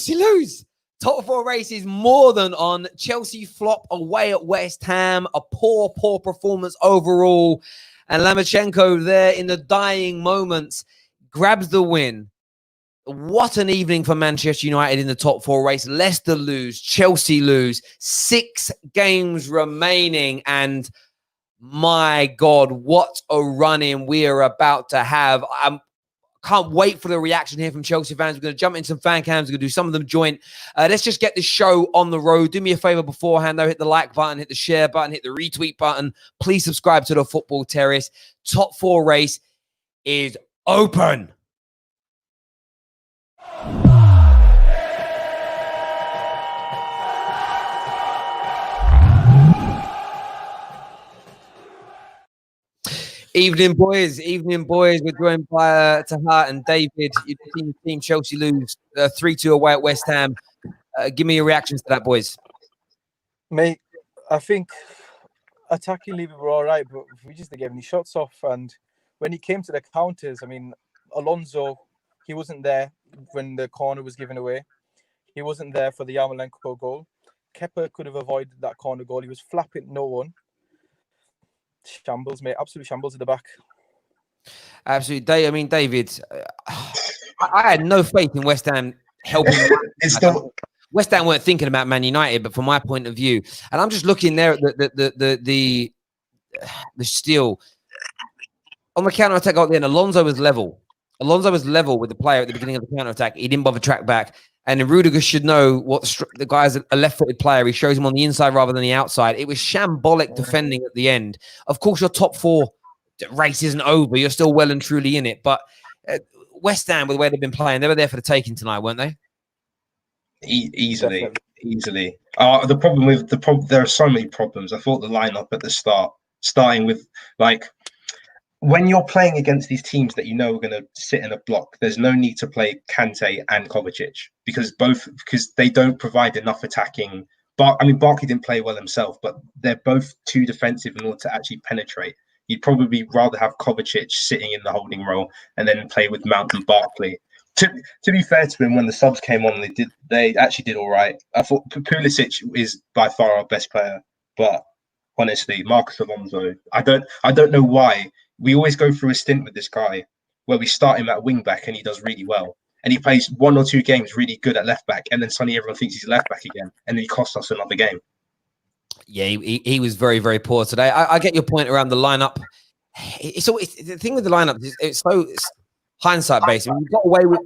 Chelsea lose. Top four race is more than on. Chelsea flop away at West Ham. A poor performance overall. And Lomachenko there in the dying moments grabs the win. What an evening for Manchester United in the top four race. Leicester lose. Chelsea lose. 6 games remaining. And my God, what a run-in we are about to have. Can't wait for the reaction here from Chelsea fans. We're going to jump in some fan cams. We're going to do some of them joint. Let's just get this show on the road. Do me a favor beforehand, though. Hit the like button, hit the share button, hit the retweet button. Please subscribe to the Football Terrace. Top four race is open. Evening, boys. Evening, boys. We're joined by Tahar and David. You've seen the team Chelsea lose 3-2 away at West Ham. Give me your reactions to that, boys. Mate, I think attackingly we were all right, but we just didn't get any shots off. And when he came to the counters, I mean, Alonso, he wasn't there when the corner was given away. He wasn't there for the Yarmolenko goal. Kepa could have avoided that corner goal. He was flapping no one. Shambles, mate. Absolute shambles at the back. Absolutely. I mean, David, I had no faith in West Ham helping. West Ham weren't thinking about Man United, but from my point of view, and I'm just looking there at the steal on the counter attack out there. And Alonso was level. Alonso was level with the player at the beginning of the counter attack. He didn't bother track back. And Rudiger should know what the guy's a left-footed player. He shows him on the inside rather than the outside. It was shambolic defending at the end. Of course, your top four race isn't over. You're still well and truly in it. But West Ham, with the way they've been playing, they were there for the taking tonight, weren't they? Easily. The problem there are so many problems. I thought the lineup at the start, starting with when you're playing against these teams that you know are going to sit in a block, there's no need to play Kante and Kovacic because they don't provide enough attacking. Barkley didn't play well himself, but they're both too defensive in order to actually penetrate. You'd probably rather have Kovacic sitting in the holding role and then play with Mount and Barkley. To be fair to him, when the subs came on, they actually did all right. I thought Pulisic is by far our best player, but honestly, Marcos Alonso, I don't know why. We always go through a stint with this guy where we start him at wing back and he does really well. And he plays 1 or 2 games really good at left back. And then suddenly everyone thinks he's left back again. And then he costs us another game. Yeah, he was very, very poor today. I get your point around the lineup. It's the thing with the lineup, it's hindsight based. I mean,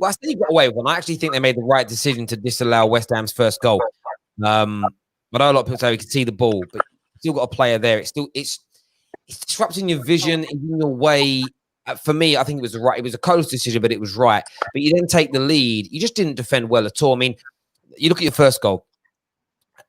I still got away with one. I actually think they made the right decision to disallow West Ham's first goal. But I know a lot of people say we could see the ball, but still got a player there. It's disrupting your vision, in your way. For me, I think it was right. It was a close decision, but it was right. But you then take the lead. You just didn't defend well at all. I mean, you look at your first goal.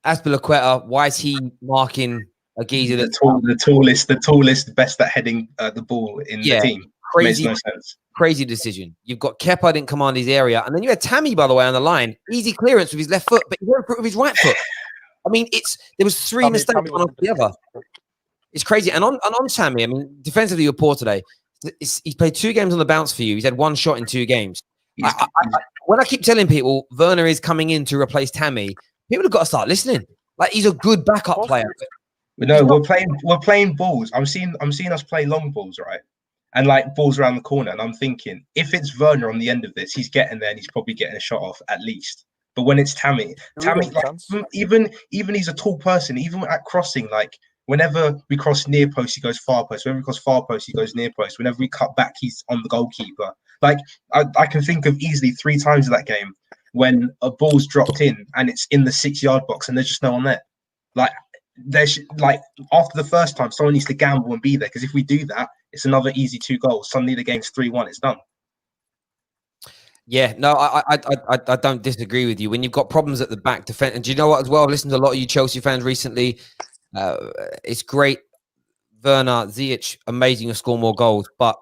Azpilicueta, why is he marking a geezer? The tallest, best at heading the ball in the team. Crazy, makes no sense. Crazy decision. You've got Kepa didn't command his area, and then you had Tammy, by the way, on the line. Easy clearance with his left foot, but he went with his right foot. I mean, there was 3 mistakes one after the other. It's crazy. And on Tammy, I mean, defensively, you're poor today. He's played 2 games on the bounce for you. He's had 1 shot in 2 games. When I keep telling people Werner is coming in to replace Tammy, people have got to start listening. Like, he's a good backup player. No, we're playing balls. I'm seeing us play long balls, right? And balls around the corner. And I'm thinking, if it's Werner on the end of this, he's getting there and he's probably getting a shot off at least. But when it's Tammy, even he's a tall person, even at crossing, whenever we cross near post, he goes far post. Whenever we cross far post, he goes near post. Whenever we cut back, he's on the goalkeeper. I can think of easily 3 times in that game when a ball's dropped in and it's in the 6-yard box and there's just no one there. After the first time, someone needs to gamble and be there, because if we do that, it's another easy 2 goals. Suddenly the game's 3-1. It's done. Yeah, no, I don't disagree with you. When you've got problems at the back defense, and do you know what as well? I've listened to a lot of you Chelsea fans recently. It's great. Werner, Ziyech, amazing to score more goals, but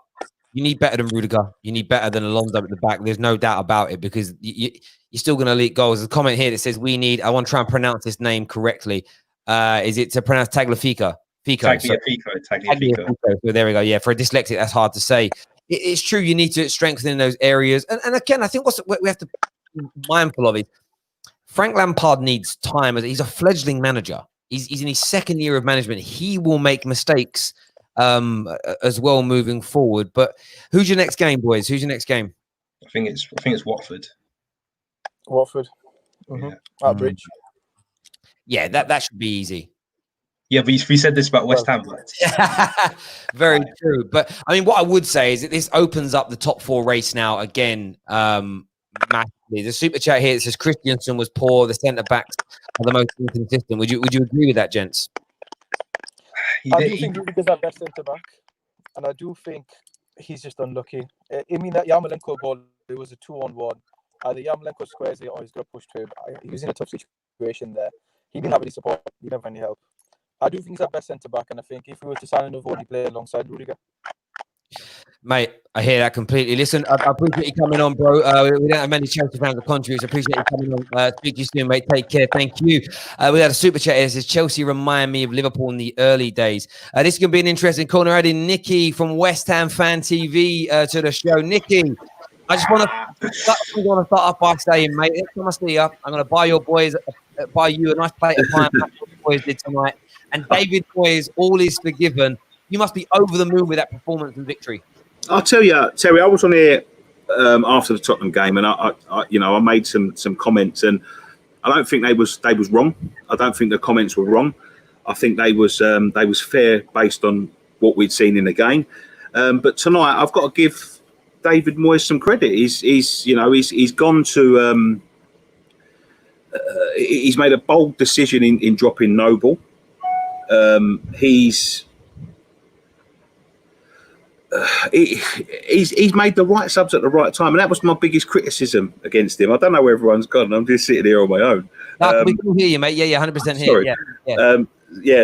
you need better than Rudiger. You need better than Alonso at the back. There's no doubt about it, because you're still going to leak goals. There's a comment here that says I want to try and pronounce this name correctly. Is it to pronounce Tagliafico? Tagliafico. So there we go. Yeah, for a dyslexic, that's hard to say. It's true. You need to strengthen in those areas. And again, I think what we have to be mindful of is Frank Lampard needs time. He's a fledgling manager. He's in his second year of management. He will make mistakes as well moving forward. But who's your next game, boys? Who's your next game? I think it's Watford. Watford. Yeah. At Bridge. Yeah, that should be easy. Yeah, but we said this about West Ham. Very true. But I mean, what I would say is that this opens up the top 4 race now again. Massively. The super chat here says Christensen was poor. The centre backs are the most inconsistent. Would you agree with that, gents? I do think Rudiger's our best centre back, and I do think he's just unlucky. I mean, that Yarmolenko goal, it was a 2-on-1. The Yarmolenko squares it, or he's got pushed to him. He was in a tough situation there. He didn't have any support. He didn't have any help. I do think he's our best centre back, and I think if we were to sign another one, he'd play alongside Rudiger. Mate, I hear that completely. Listen, I appreciate you coming on, bro. We don't have many Chelsea fans of country, so I appreciate you coming on. Speak to you soon, mate. Take care. Thank you. We had a super chat here. It says, Chelsea remind me of Liverpool in the early days. This is going to be an interesting corner. Adding Nikki from West Ham Fan TV to the show. Nikki, I just want to start off by saying, mate, next time I see you, I'm going to buy you a nice plate of pie. That's what the boys did tonight. And David Moyes, all is forgiven. You must be over the moon with that performance and victory. I'll tell you, Terry, I was on here after the Tottenham game, and I made some comments, and I don't think they was wrong. I don't think the comments were wrong. I think they was fair based on what we'd seen in the game. But tonight, I've got to give David Moyes some credit. He's gone to he's made a bold decision in dropping Noble. He's made the right subs at the right time, and that was my biggest criticism against him. I don't know where everyone's gone. I'm just sitting here on my own. We can hear you, mate. Yeah, 100% here.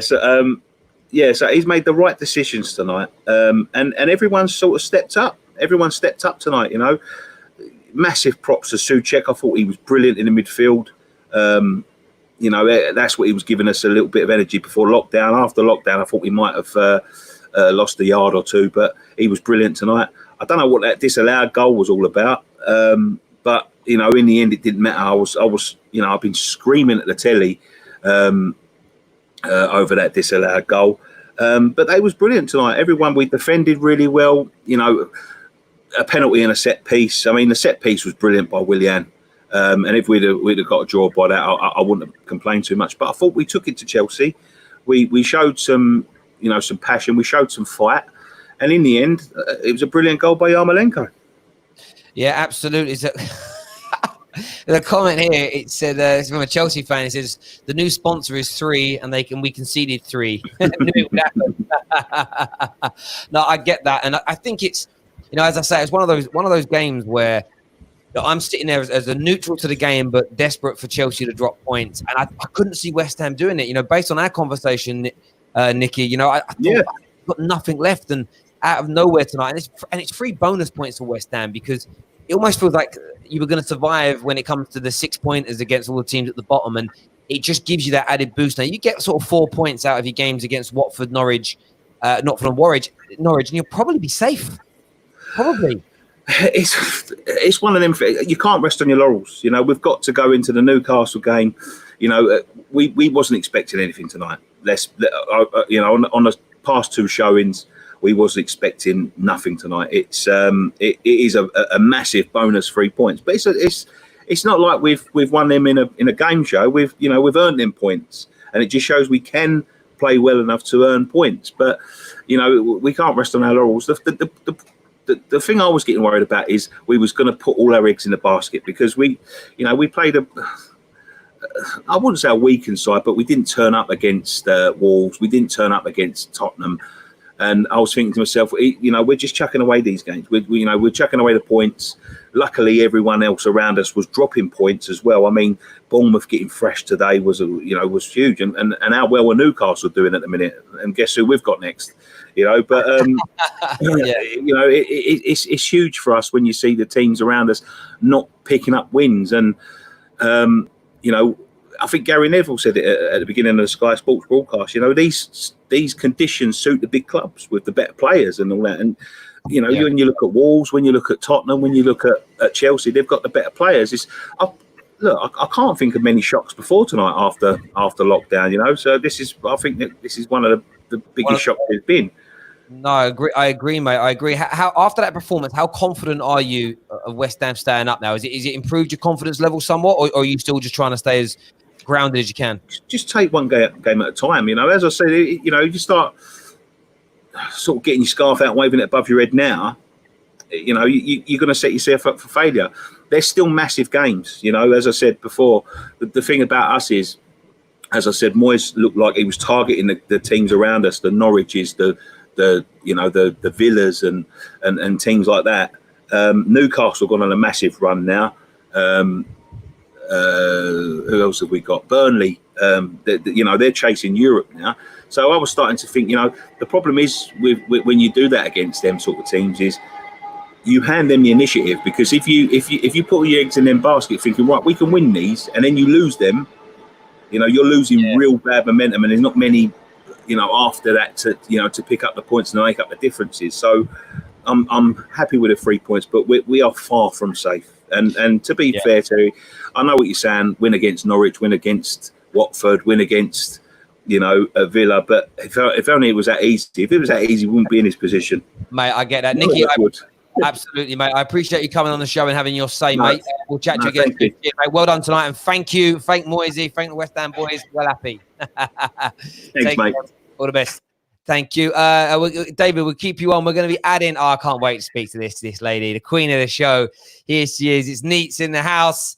Sorry. So he's made the right decisions tonight, and everyone's sort of stepped up. Everyone stepped up tonight. Massive props to Souček. I thought he was brilliant in the midfield. That's what he was giving us a little bit of energy before lockdown. After lockdown, I thought we might have lost a yard or two, but he was brilliant tonight. I don't know what that disallowed goal was all about, but in the end, it didn't matter. I've been screaming at the telly over that disallowed goal, but they was brilliant tonight. Everyone, we defended really well. A penalty and a set piece. I mean, the set piece was brilliant by Willian. And if we'd have got a draw by that, I wouldn't have complained too much. But I thought we took it to Chelsea. We showed some passion. We showed some fight, and in the end, it was a brilliant goal by Yarmolenko. Yeah, absolutely. So, the comment here, it said it's from a Chelsea fan. It says the new sponsor is 3, and we conceded 3. No, I get that, and I think it's as I say, it's one of those games where I'm sitting there as a neutral to the game, but desperate for Chelsea to drop points, and I couldn't see West Ham doing it. Based on our conversation, Nikki, I thought I've got nothing left, and out of nowhere tonight, and it's 3 bonus points for West Ham, because it almost feels like you were going to survive when it comes to the 6-pointers against all the teams at the bottom, and it just gives you that added boost. Now you get sort of 4 points out of your games against Watford, Norwich, Norwich, and you'll probably be safe. Probably. It's one of them. You can't rest on your laurels. We've got to go into the Newcastle game. We wasn't expecting anything tonight. On the past 2 showings, we wasn't expecting nothing tonight. It is a massive bonus 3 points, but it's not like we've won them in a game show. We've earned them points, and it just shows we can play well enough to earn points. But we can't rest on our laurels. The thing I was getting worried about is we was going to put all our eggs in the basket, because we played I wouldn't say a weakened side, but we didn't turn up against Wolves. We didn't turn up against Tottenham. And I was thinking to myself, we're just chucking away these games. We're chucking away the points. Luckily, everyone else around us was dropping points as well. I mean, Bournemouth getting fresh today was huge. And how well are Newcastle doing at the minute? And guess who we've got next? But it's huge for us when you see the teams around us not picking up wins. And I think Gary Neville said it at the beginning of the Sky Sports broadcast. These conditions suit the big clubs with the better players and all that. And when you look at Wolves, when you look at Tottenham, when you look at Chelsea, they've got the better players. look, I can't think of many shocks before tonight after lockdown. You know, so I think that this is one of the biggest shocks there's been. No, I agree, mate. I agree. How after that performance, how confident are you of West Ham staying up now? Is it improved your confidence level somewhat, or are you still just trying to stay as grounded as you can? Just take one game at a time. You know, as I said, you know, you start sort of getting your scarf out, waving it above your head now. You know, you're going to set yourself up for failure. There's still massive games. You know, as I said before, the thing about us is, as I said, Moyes looked like he was targeting the teams around us, the Norwiches, the Villas and teams like that. Newcastle gone on a massive run now. Who else have we got? Burnley. You know, they're chasing Europe now. So I was starting to think, you know, the problem is with when you do that against them sort of teams is you hand them the initiative, because if you put all your eggs in them basket thinking, right, we can win these, and then you lose them, you know, you're losing real bad momentum, and there's not many, you know, after that to pick up the points and make up the differences. So I'm happy with the 3 points, but we are far from safe. And to be fair, Terry, I know what you're saying. Win against Norwich, win against Watford, win against, you know, Villa. But if only it was that easy. If it was that easy, we wouldn't be in this position. Mate, I get that. Nicky, absolutely, mate. I appreciate you coming on the show and having your say, mate. We'll chat to you again. Mate. Well done tonight, and thank you. Thank Moisey. Thank the West Ham boys. Well happy. Thanks, mate. All the best. Thank you. David, we'll keep you on. We're going to be adding... I can't wait to speak to this lady, the queen of the show. Here she is. It's Neats in the house.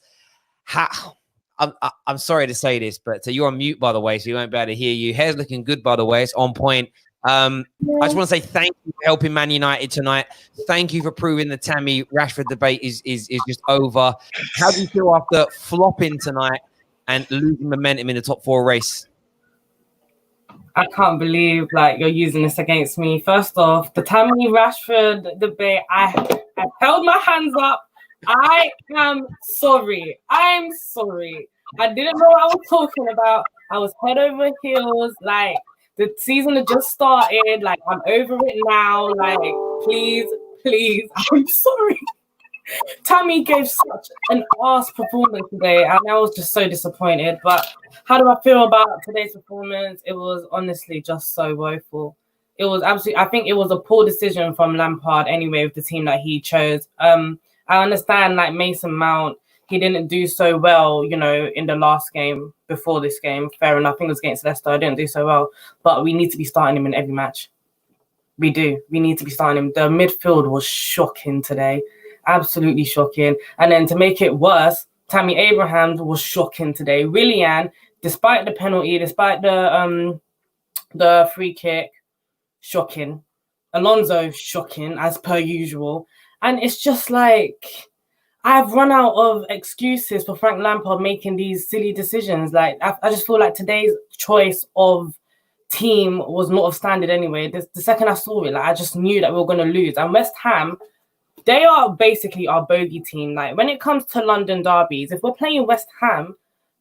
I'm sorry to say this, but you're on mute, by the way, so you won't be able to hear you. Hair's looking good, by the way. It's on point. I just want to say thank you for helping Man United tonight. Thank you for proving the Tammy Rashford debate is just over. How do you feel after flopping tonight and losing momentum in the top 4 race? I can't believe you're using this against me. First off, the Tammy Rashford debate, I held my hands up. I am sorry. I'm sorry. I didn't know what I was talking about. I was head over heels. The season had just started. I'm over it now. Please, I'm sorry. Tammy gave such an arse performance today, and I was just so disappointed. But how do I feel about today's performance? It was honestly just so woeful. It was absolutely, I think it was a poor decision from Lampard anyway with the team that he chose. I understand Mason Mount, he didn't do so well, you know, in the last game before this game. Fair enough. I think it was against Leicester. I didn't do so well. But we need to be starting him in every match. We do. We need to be starting him. The midfield was shocking today. Absolutely shocking. And then to make it worse, Tammy Abraham was shocking today. Willian, despite the penalty, despite the free kick, shocking. Alonso, shocking, as per usual. And it's just I've run out of excuses for Frank Lampard making these silly decisions. I just feel like today's choice of team was not of standard anyway. The second I saw it, I just knew that we were going to lose. And West Ham, they are basically our bogey team. When it comes to London derbies, if we're playing West Ham,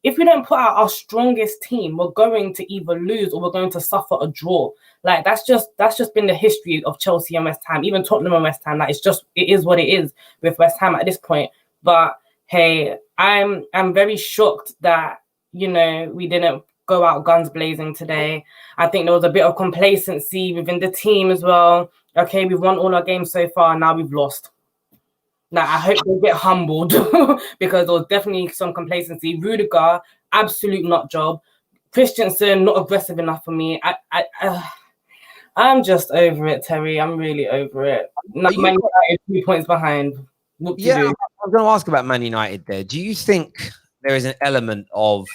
if we don't put out our strongest team, we're going to either lose or we're going to suffer a draw. That's just been the history of Chelsea and West Ham, even Tottenham and West Ham. It is what it is with West Ham at this point. But hey, I'm very shocked that, you know, we didn't go out guns blazing today. I think there was a bit of complacency within the team as well. Okay, we've won all our games so far, now we've lost. Now, I hope they get humbled because there was definitely some complacency. Rudiger, absolute nut job. Christensen, not aggressive enough for me. I'm just over it, Terry. I'm really over it. Man United 2 points behind. I'm going to ask about Man United there. Do you think there is an element of,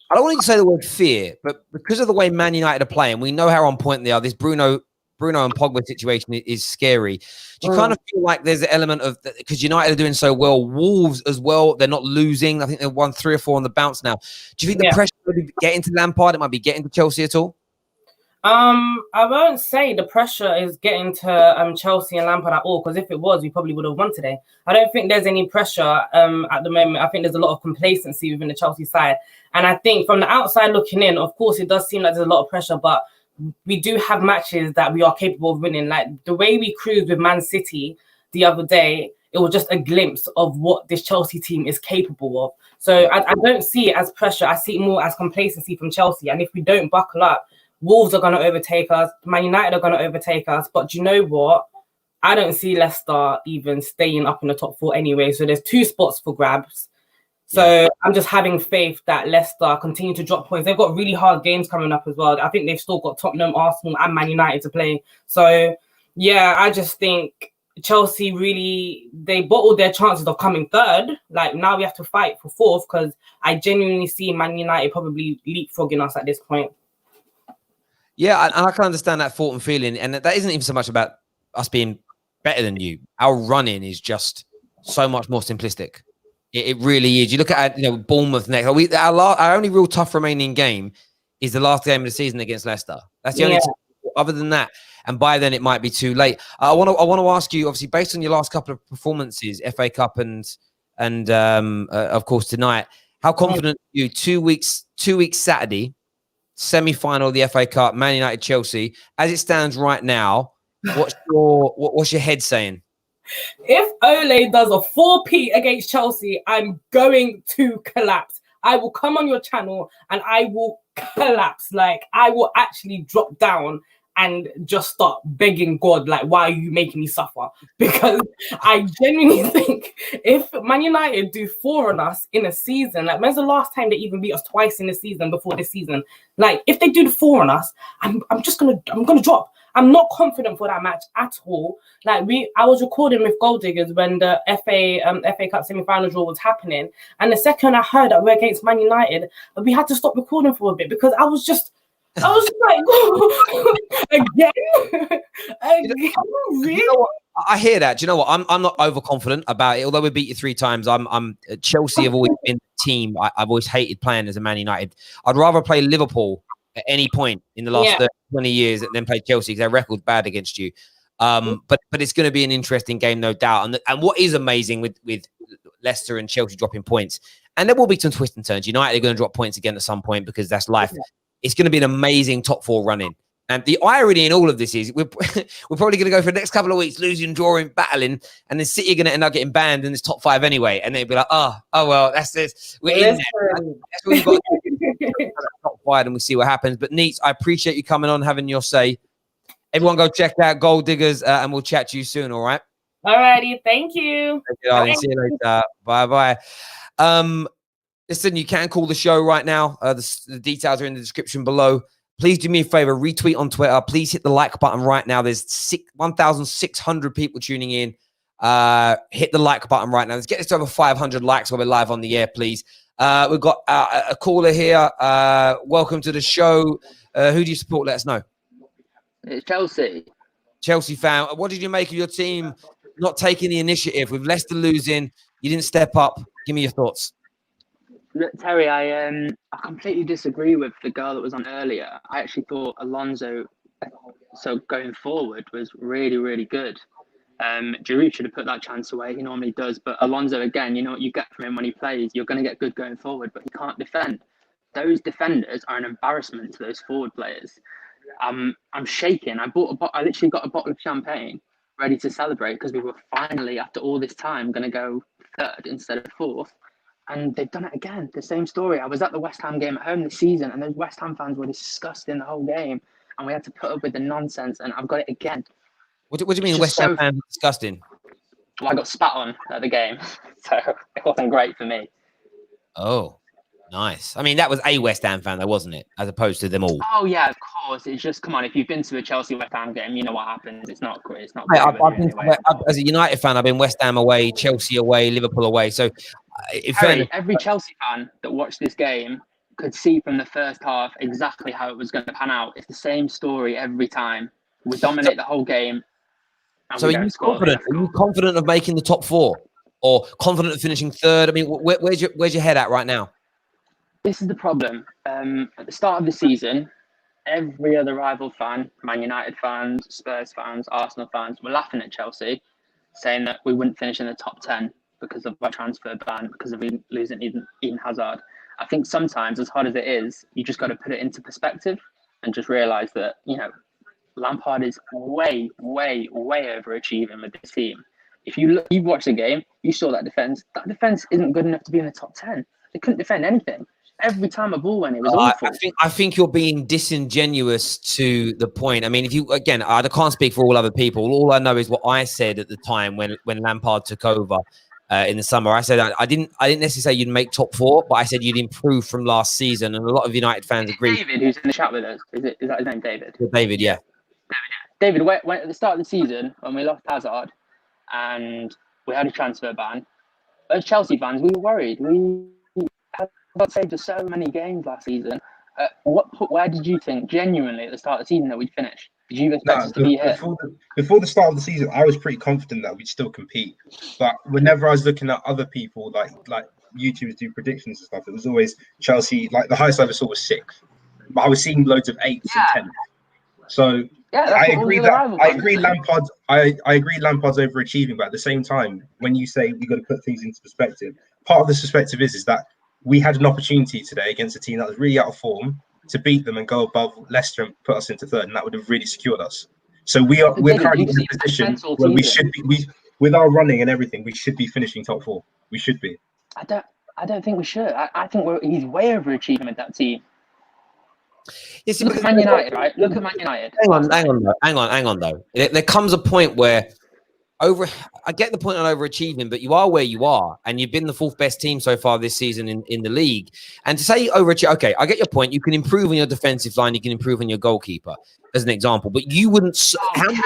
I don't want to say the word fear, but because of the way Man United are playing, we know how on point they are. This Bruno and Pogba situation is scary. Do you kind of feel like there's an element of, because United are doing so well, Wolves as well, they're not losing. I think they've won 3 or 4 on the bounce now. Do you think the pressure will be getting to Lampard? It might be getting to Chelsea at all? I won't say the pressure is getting to Chelsea and Lampard at all, because if it was, we probably would have won today. I don't think there's any pressure at the moment. I think there's a lot of complacency within the Chelsea side. And I think from the outside looking in, of course, it does seem like there's a lot of pressure, but we do have matches that we are capable of winning. The way we cruised with Man City the other day, it was just a glimpse of what this Chelsea team is capable of. So I don't see it as pressure. I see it more as complacency from Chelsea. And if we don't buckle up, Wolves are going to overtake us. Man United are going to overtake us. But do you know what? I don't see Leicester even staying up in the top 4 anyway. So there's 2 spots for grabs. So I'm just having faith that Leicester continue to drop points. They've got really hard games coming up as well. I think they've still got Tottenham, Arsenal, and Man United to play. So, yeah, I just think Chelsea really, they bottled their chances of coming third. Like, now we have to fight for fourth because I genuinely see Man United probably leapfrogging us at this point. Yeah, and I can understand that thought and feeling. And that isn't even so much about us being better than you. Our running is just so much more simplistic. It really is. You look at Bournemouth next. Our only real tough remaining game is the last game of the season against Leicester. That's the only. Other than that, and by then it might be too late. I want to ask you, obviously, based on your last couple of performances, FA Cup and of course tonight, how confident are you? 2 weeks Saturday, semi-final of the FA Cup, Man United, Chelsea. As it stands right now, what's your head saying? If Ole does a 4P against Chelsea, I'm going to collapse. I will come on your channel and I will collapse. Like, I will actually drop down and just start begging God, like, why are you making me suffer? Because I genuinely think if Man United do 4 on us in a season, like, when's the last time they even beat us twice in a season before this season? Like, if they do the 4 on us, I'm gonna drop. I'm not confident for that match at all. Like, I was recording with Gold Diggers when the FA Cup semi-final draw was happening, and the second I heard that we're against Man United, we had to stop recording for a bit because I was just like, again, really? You know what? I hear that. Do you know what? I'm not overconfident about it. Although we beat you 3 times, Chelsea have always been the team I've always hated playing as a Man United. I'd rather play Liverpool at any point in the last 20 years than play Chelsea because their record's bad against you. But it's going to be an interesting game, no doubt. And what is amazing with Leicester and Chelsea dropping points, and there will be some twists and turns. United are going to drop points again at some point because that's life. It's going to be an amazing top 4 run-in. And the irony in all of this is we're probably going to go for the next couple of weeks losing, drawing, battling, and then City are going to end up getting banned in this top 5 anyway. And they'll be like, oh well, that's this. We're in there. That's what we've got to do. Top 5 and we'll see what happens. But Neats, I appreciate you coming on, having your say. Everyone go check out Gold Diggers and we'll chat to you soon, all right? Alrighty, thank you. Thank you, darling. See you later. Bye-bye. Listen, you can call the show right now. The details are in the description below. Please do me a favor, retweet on Twitter. Please hit the like button right now. There's 1,600 people tuning in. Hit the like button right now. Let's get this to over 500 likes while we're live on the air, please. We've got a caller here. Welcome to the show. Who do you support? Let us know. It's Chelsea. Chelsea fan. What did you make of your team not taking the initiative? With Leicester losing, you didn't step up. Give me your thoughts. Look, Terry, I completely disagree with the girl that was on earlier. I actually thought Alonso, so going forward, was really, really good. Giroud should have put that chance away. He normally does. But Alonso, again, you know what you get from him when he plays. You're going to get good going forward, but he can't defend. Those defenders are an embarrassment to those forward players. I'm shaking. I literally got a bottle of champagne ready to celebrate because we were finally, after all this time, going to go 3rd instead of 4th. And they've done it again. The same story. I was at the West Ham game at home this season, and those West Ham fans were disgusting the whole game. And we had to put up with the nonsense, and I've got it again. What do you mean West Ham fans are disgusting? Well, I got spat on at the game, so it wasn't great for me. Oh, nice. I mean, that was a West Ham fan, though, wasn't it? As opposed to them all. Oh, yeah, of course. It's just, come on, if you've been to a Chelsea-West Ham game, you know what happens. It's not great. It's not great. As a United fan, I've been West Ham away, Chelsea away, Liverpool away. So, every Chelsea fan that watched this game could see from the first half exactly how it was going to pan out. It's the same story every time. We dominate the whole game. So are you confident? Are you confident of making the top 4, or confident of finishing 3rd? I mean, where's your head at right now? This is the problem. At the start of the season, every other rival fan, Man United fans, Spurs fans, Arsenal fans, were laughing at Chelsea, saying that we wouldn't finish in the top 10 because of our transfer ban, because of losing Eden Hazard. I think sometimes, as hard as it is, you just got to put it into perspective and just realise that, you know, Lampard is way, way, way overachieving with this team. If you watch the game, you saw that defence. That defence isn't good enough to be in the top 10. They couldn't defend anything. Every time a ball went, it was I awful. think you're being disingenuous to the point. I mean, if you again, I can't speak for all other people. All I know is what I said at the time when Lampard took over in the summer. I said I didn't necessarily say you'd make top 4, but I said you'd improve from last season, and a lot of United fans agree. David, who's in the chat with us, is that his name, David? David, yeah. David, when at the start of the season, when we lost Hazard and we had a transfer ban, as Chelsea fans, we were worried. We got saved to so many games last season. Where did you think, genuinely, at the start of the season that we'd finish? Did you expect us to be here? Before the start of the season, I was pretty confident that we'd still compete. But whenever I was looking at other people, like YouTubers do predictions and stuff, it was always Chelsea. Like the highest I ever saw was 6th, but I was seeing loads of 8s and 10th. So I agree Lampard's overachieving, but at the same time, when you say we got to put things into perspective, part of this perspective is that we had an opportunity today against a team that was really out of form to beat them and go above Leicester and put us into 3rd, and that would have really secured us. So we're currently in a position where we should be, with our running and everything, we should be finishing top 4. We should be. I don't think we should. I think he's way overachieving with that team. Look at Man United, right? Look at Man United. Hang on though. There comes a point where I get the point on overachieving, but you are where you are, and you've been the 4th best team so far this season in the league. And to say overachieve, okay, I get your point. You can improve on your defensive line, you can improve on your goalkeeper, as an example. But you wouldn't. Hang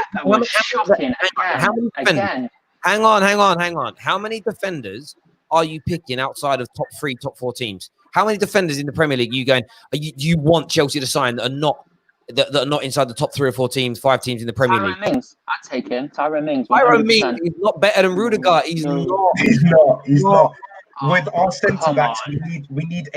on. How many defenders are you picking outside of top 3, top 4 teams? How many defenders in the Premier League you want Chelsea to sign that are not inside the top 3 or 4 teams, 5 teams in the Premier League? Mings, I'd take him. Tyrone Mings. Tyrone Mings is not better than Rudiger. He's not. He's not. With our centre backs, we need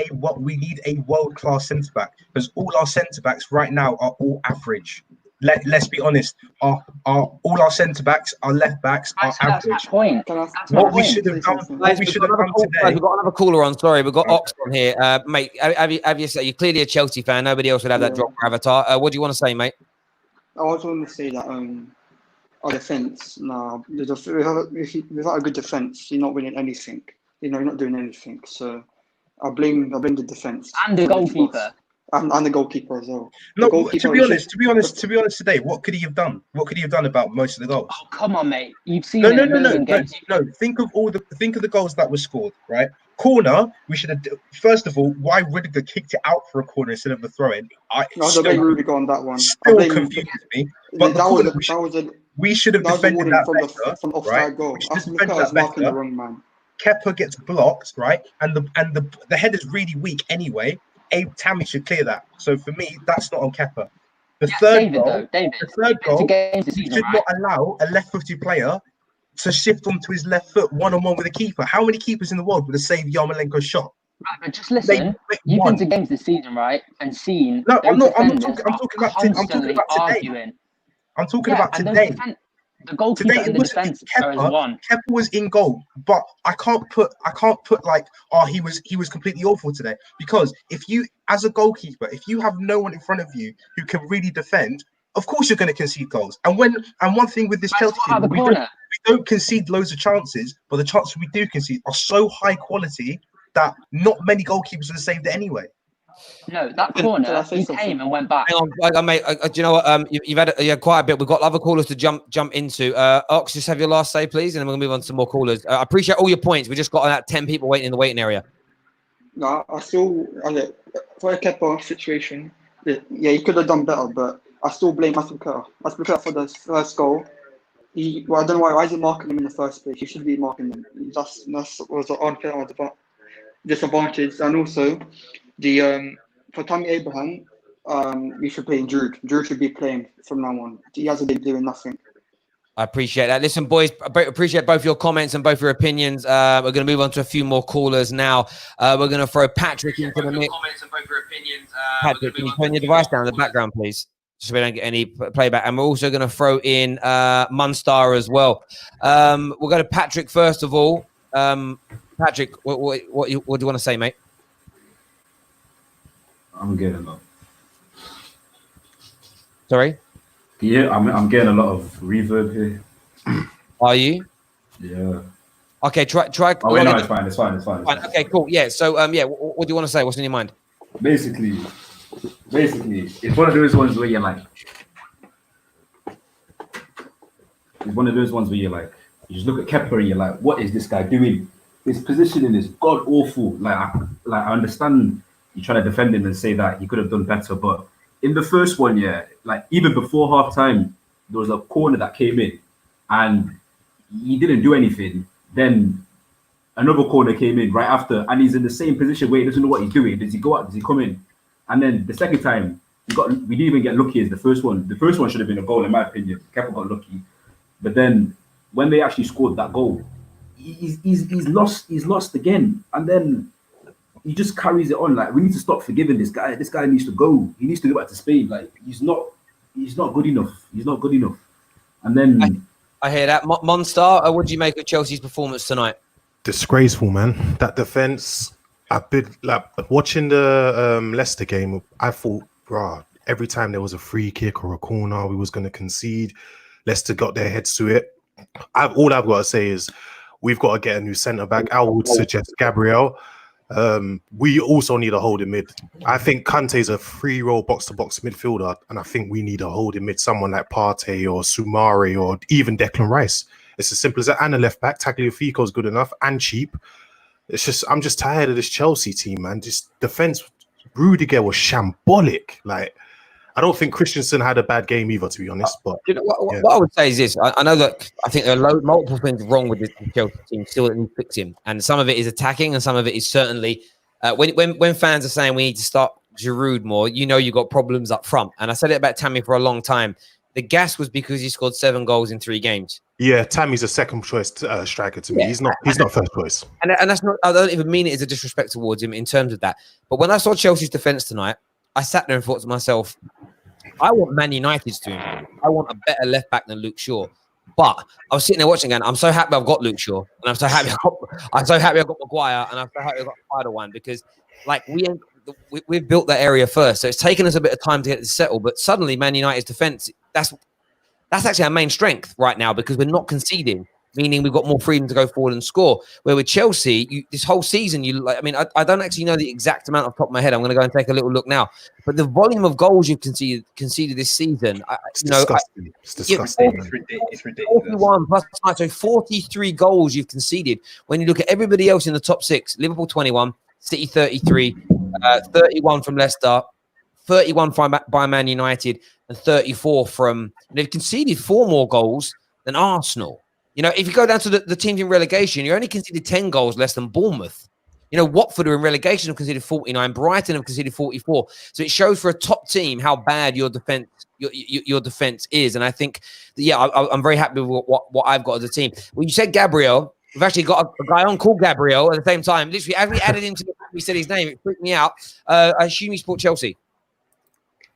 a world-class centre back, because all our centre backs right now are all average. Let's be honest. All our centre backs, our left backs are average. What we should have done today. We've got another caller on. Sorry, we've got Ox on here, mate. Have you said you're clearly a Chelsea fan? Nobody else would have that drop for Avatar. What do you want to say, mate? I was going to say that our defence. Without a good defence, you're not winning anything. You're not doing anything. So I blame the defence and the goalkeeper. And the goalkeeper as well. No, to be honest, today, what could he have done? What could he have done about most of the goals? Oh, come on, mate. You've seen No. Think of the goals that were scored, right? Corner, we should have. First of all, why Rudiger kicked it out for a corner instead of a throw-in? I blame Rudiger on that one. Still confuses me. But we should have defended that from offside goal. Marking the wrong man. Kepa gets blocked, right? And the header's really weak anyway. Abe Tammy should clear that. So for me, that's not on Kepa. The third goal, you should not allow a left-footed player to shift onto his left foot one-on-one with a keeper. How many keepers in the world would have saved Yarmolenko's shot? Right, but just listen. You've been to games this season, right, and seen. No, I'm talking about today. I'm talking about today. The goalkeeper and the defense are as one. Kepa was in goal, but I can't put like, he was completely awful today, because if you, as a goalkeeper, if you have no one in front of you who can really defend, of course you're going to concede goals. And one thing with this Chelsea team, we don't concede loads of chances, but the chances we do concede are so high quality that not many goalkeepers would have saved it anyway. No, that corner, he came and went back. Hang on, mate. Do you know what? You've had quite a bit. We've got other callers to jump into. Ox, just have your last say, please, and then we're going to move on to some more callers. I appreciate all your points. We just got about 10 people waiting in the waiting area. No, for a Kepa situation, he could have done better, but I still blame Aspilicueta. Aspilicueta for the first goal. I don't know why is he marking him in the first place? He should be marking him. That was an unfair disadvantage. And also, for Tammy Abraham, we should play Giroud. Giroud should be playing from now on. He hasn't been doing nothing. I appreciate that. Listen, boys, I appreciate both your comments and both your opinions. We're going to move on to a few more callers now. We're going to throw Patrick into the mix. Patrick, can you turn your device down in the background, please, so we don't get any playback? And we're also going to throw in Munstar as well. We'll go to Patrick first of all. Patrick, what do you want to say, mate? I'm getting a lot. Sorry? Yeah, I'm getting a lot of reverb here. Are you? Yeah. Okay, try. Oh wait, no, it's fine. It's fine. Fine. Okay, cool. Yeah. So yeah, what do you want to say? What's in your mind? Basically, it's one of those ones where you're like, you just look at Kepa and you're like, what is this guy doing? His positioning is god awful. I understand you trying to defend him and say that he could have done better, but in the first one, yeah, like even before half time, there was a corner that came in and he didn't do anything. Then another corner came in right after, and he's in the same position where he doesn't know what he's doing. Does he go out? Does he come in? And then the second time, we didn't even get lucky as the first one. The first one should have been a goal, in my opinion. Kepa got lucky. But then when they actually scored that goal, he's lost again. And then he just carries it on. Like, we need to stop forgiving this guy. This guy needs to go. He needs to go back to Spain. Like, he's not good enough. He's not good enough. And then I hear that. Monstar, what do you make of Chelsea's performance tonight? Disgraceful, man. That defense. I've been like watching the Leicester game. I thought, bro, every time there was a free kick or a corner, we was going to concede. Leicester got their heads to it. All I've got to say is we've got to get a new centre back. I would suggest Gabriel. We also need a holding mid. I think Kante's a free-roll box-to-box midfielder, and I think we need a holding mid, someone like Partey or Soumare or even Declan Rice. It's as simple as that. And a left back, Tagliafico is good enough and cheap. It's just, I'm just tired of this Chelsea team, man. Just defense. Rudiger was shambolic. Like, I don't think Christensen had a bad game either, to be honest. But you know, what I would say is this: I know that I think there are multiple things wrong with this Chelsea team still that need fixing, and some of it is attacking, and some of it is certainly when fans are saying we need to start Giroud more. You know, you got problems up front, and I said it about Tammy for a long time. The gas was because he scored 7 goals in 3 games. Yeah, Tammy's a second choice striker to me. He's not first choice. And that's not. I don't even mean it as a disrespect towards him in terms of that. But when I saw Chelsea's defense tonight, I sat there and thought to myself, I want Man United's to improve. I want a better left back than Luke Shaw. But I was sitting there watching again. I'm so happy I've got Luke Shaw, and I'm so happy I've got Maguire, and I'm so happy I've got Spider-Man because, like, we've built that area first. So it's taken us a bit of time to get it settled. But suddenly, Man United's defense, that's actually our main strength right now because we're not conceding, meaning we've got more freedom to go forward and score. Where with Chelsea, this whole season, I don't actually know the exact amount off the top of my head. I'm going to go and take a little look now. But the volume of goals you've conceded this season, it's disgusting. It's disgusting. It's ridiculous. 41 plus, so 43 goals you've conceded. When you look at everybody else in the top 6, Liverpool 21, City 33, 31 from Leicester, 31 by Man United, and 34 from. They've conceded 4 more goals than Arsenal. You know, if you go down to the teams in relegation, you only conceded 10 goals less than Bournemouth. You know, Watford are in relegation have conceded 49. Brighton have conceded 44. So it shows for a top team how bad your defense is. And I think, I'm very happy with what I've got as a team. When you said Gabriel, we've actually got a guy on called Gabriel at the same time. Literally, as we added him to we said his name, it freaked me out. I assume you support Chelsea.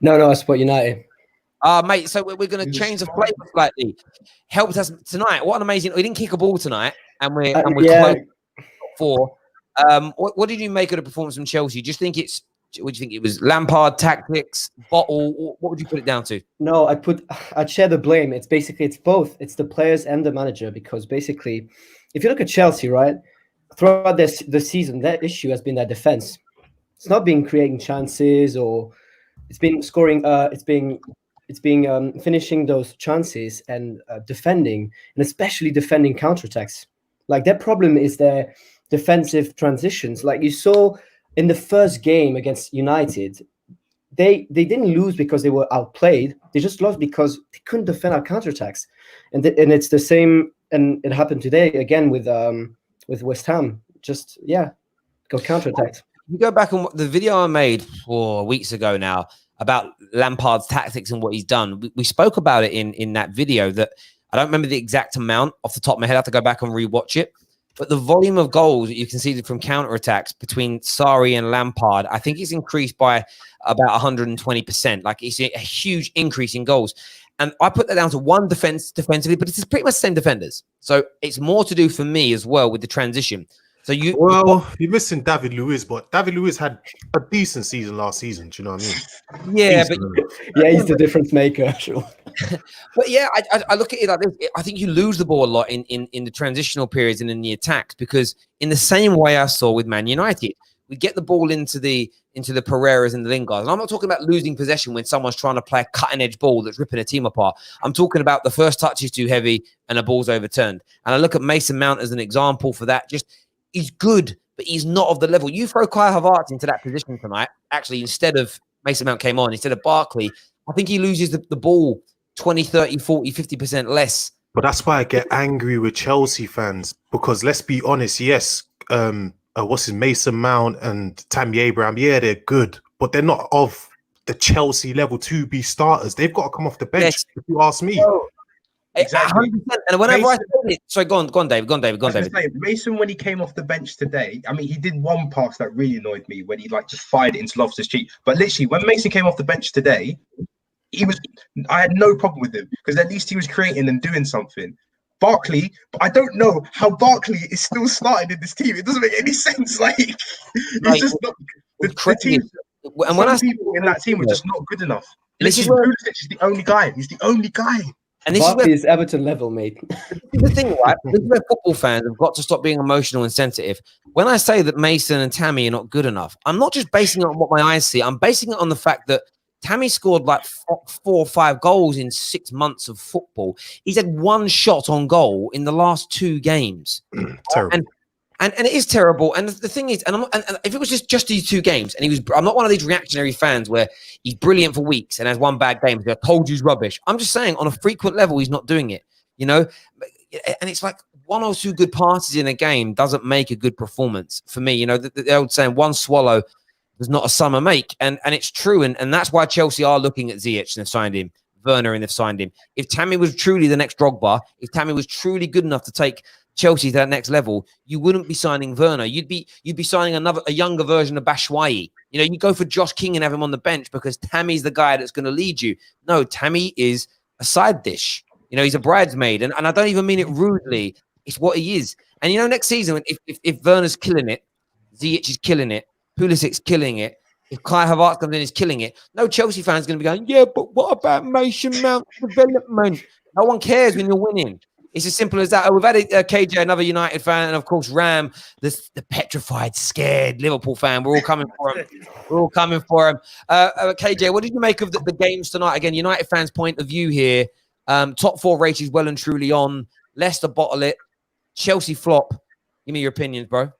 No, I support United. Mate, so we're going to change the flavor slightly. Helped us tonight. What an amazing! We didn't kick a ball tonight, and we're close for. What did you make of the performance from Chelsea? What do you think it was? Lampard tactics, bottle. What would you put it down to? No, I'd share the blame. It's both. It's the players and the manager because basically, if you look at Chelsea, right, throughout the season, their issue has been their defense. It's not been creating chances or it's been scoring. It's being finishing those chances and defending, and especially defending counterattacks. Like their problem is their defensive transitions. Like you saw in the first game against United, they didn't lose because they were outplayed. They just lost because they couldn't defend our counterattacks. And it's the same. And it happened today again with West Ham. Just go counterattacked. You go back on the video I made 4 weeks ago now about Lampard's tactics and what he's done. We spoke about it in that video that I don't remember the exact amount off the top of my head. I have to go back and rewatch it. But the volume of goals that you conceded from counterattacks between Sarri and Lampard, I think it's increased by about 120%. Like it's a huge increase in goals. And I put that down to one defensively, but it's pretty much the same defenders. So it's more to do for me as well with the transition. So you're missing David Luiz, but David Luiz had a decent season last season. Do you know what I mean? Yeah, but he's the difference maker. Sure. But yeah, I look at it like this. I think you lose the ball a lot in the transitional periods and in the attacks, because in the same way I saw with Man United, we get the ball into the Pereiras and the Lingards. And I'm not talking about losing possession when someone's trying to play a cutting edge ball that's ripping a team apart. I'm talking about the first touch is too heavy and the ball's overturned. And I look at Mason Mount as an example for that. Just, he's good, but he's not of the level. You throw Kai Havertz into that position tonight, actually, instead of Mason Mount came on, instead of Barkley, I think he loses the ball 20, 30, 40, 50% less. But that's why I get angry with Chelsea fans, because let's be honest, yes, what's his Mason Mount and Tammy Abraham, yeah, they're good, but they're not of the Chelsea level to be starters. They've got to come off the bench, Yes. if you ask me. Exactly. 100%. And whenever I Mason- say it, sorry, go on, David. I was gonna say, Mason, when he came off the bench today, I mean, he did one pass that really annoyed me when he like just fired it into Loftus-Cheek. But literally, when Mason came off the bench today, I had no problem with him, because at least he was creating and doing something. Barkley, I don't know how Barkley is still starting in this team. It doesn't make any sense. Like, he's Like, just not. The crazy. team, And when I some people in that team were just not good enough. This is Literally, where- Pulisic is the only guy. He's the only guy. and this is where Barkley is Everton level, mate. the thing, right? This is where football fans have got to stop being emotional and sensitive. When I say that Mason and Tammy are not good enough, I'm not just basing it on what my eyes see. I'm basing it on the fact that Tammy scored like 4 or 5 goals in 6 months of football. He's had 1 shot on goal in the last 2 games. Terrible. And it is terrible. And the thing is, and if it was just these 2 games, and I'm not one of these reactionary fans where he's brilliant for weeks and has 1 bad game. I told you he's rubbish. I'm just saying, on a frequent level, he's not doing it. You know, and it's like 1 or 2 good passes in a game doesn't make a good performance for me. You know, the old saying, 1 swallow does not a summer make, and it's true. And that's why Chelsea are looking at Ziyech and they've signed him, Werner, and they've signed him. If Tammy was truly the next Drogba, if Tammy was truly good enough to take Chelsea to that next level, you wouldn't be signing Werner. You'd be signing a younger version of Batshuayi. You know, you go for Josh King and have him on the bench because Tammy's the guy that's going to lead you. No, Tammy is a side dish. You know, he's a bridesmaid, and I don't even mean it rudely. It's what he is. And you know, next season, if Werner's killing it, Ziyech is killing it, Pulisic's killing it, if Kai Havertz comes in, is killing it. No Chelsea fan's going to be going, yeah, but what about Mason Mount development? No one cares when you're winning. It's as simple as that. Oh, we've had KJ, another United fan, and of course Ram, the petrified, scared Liverpool fan. We're all coming for him. We're all coming for him. KJ, what did you make of the games tonight? Again, United fans' point of view here. Top 4 race is well and truly on. Leicester bottle it. Chelsea flop. Give me your opinions, bro.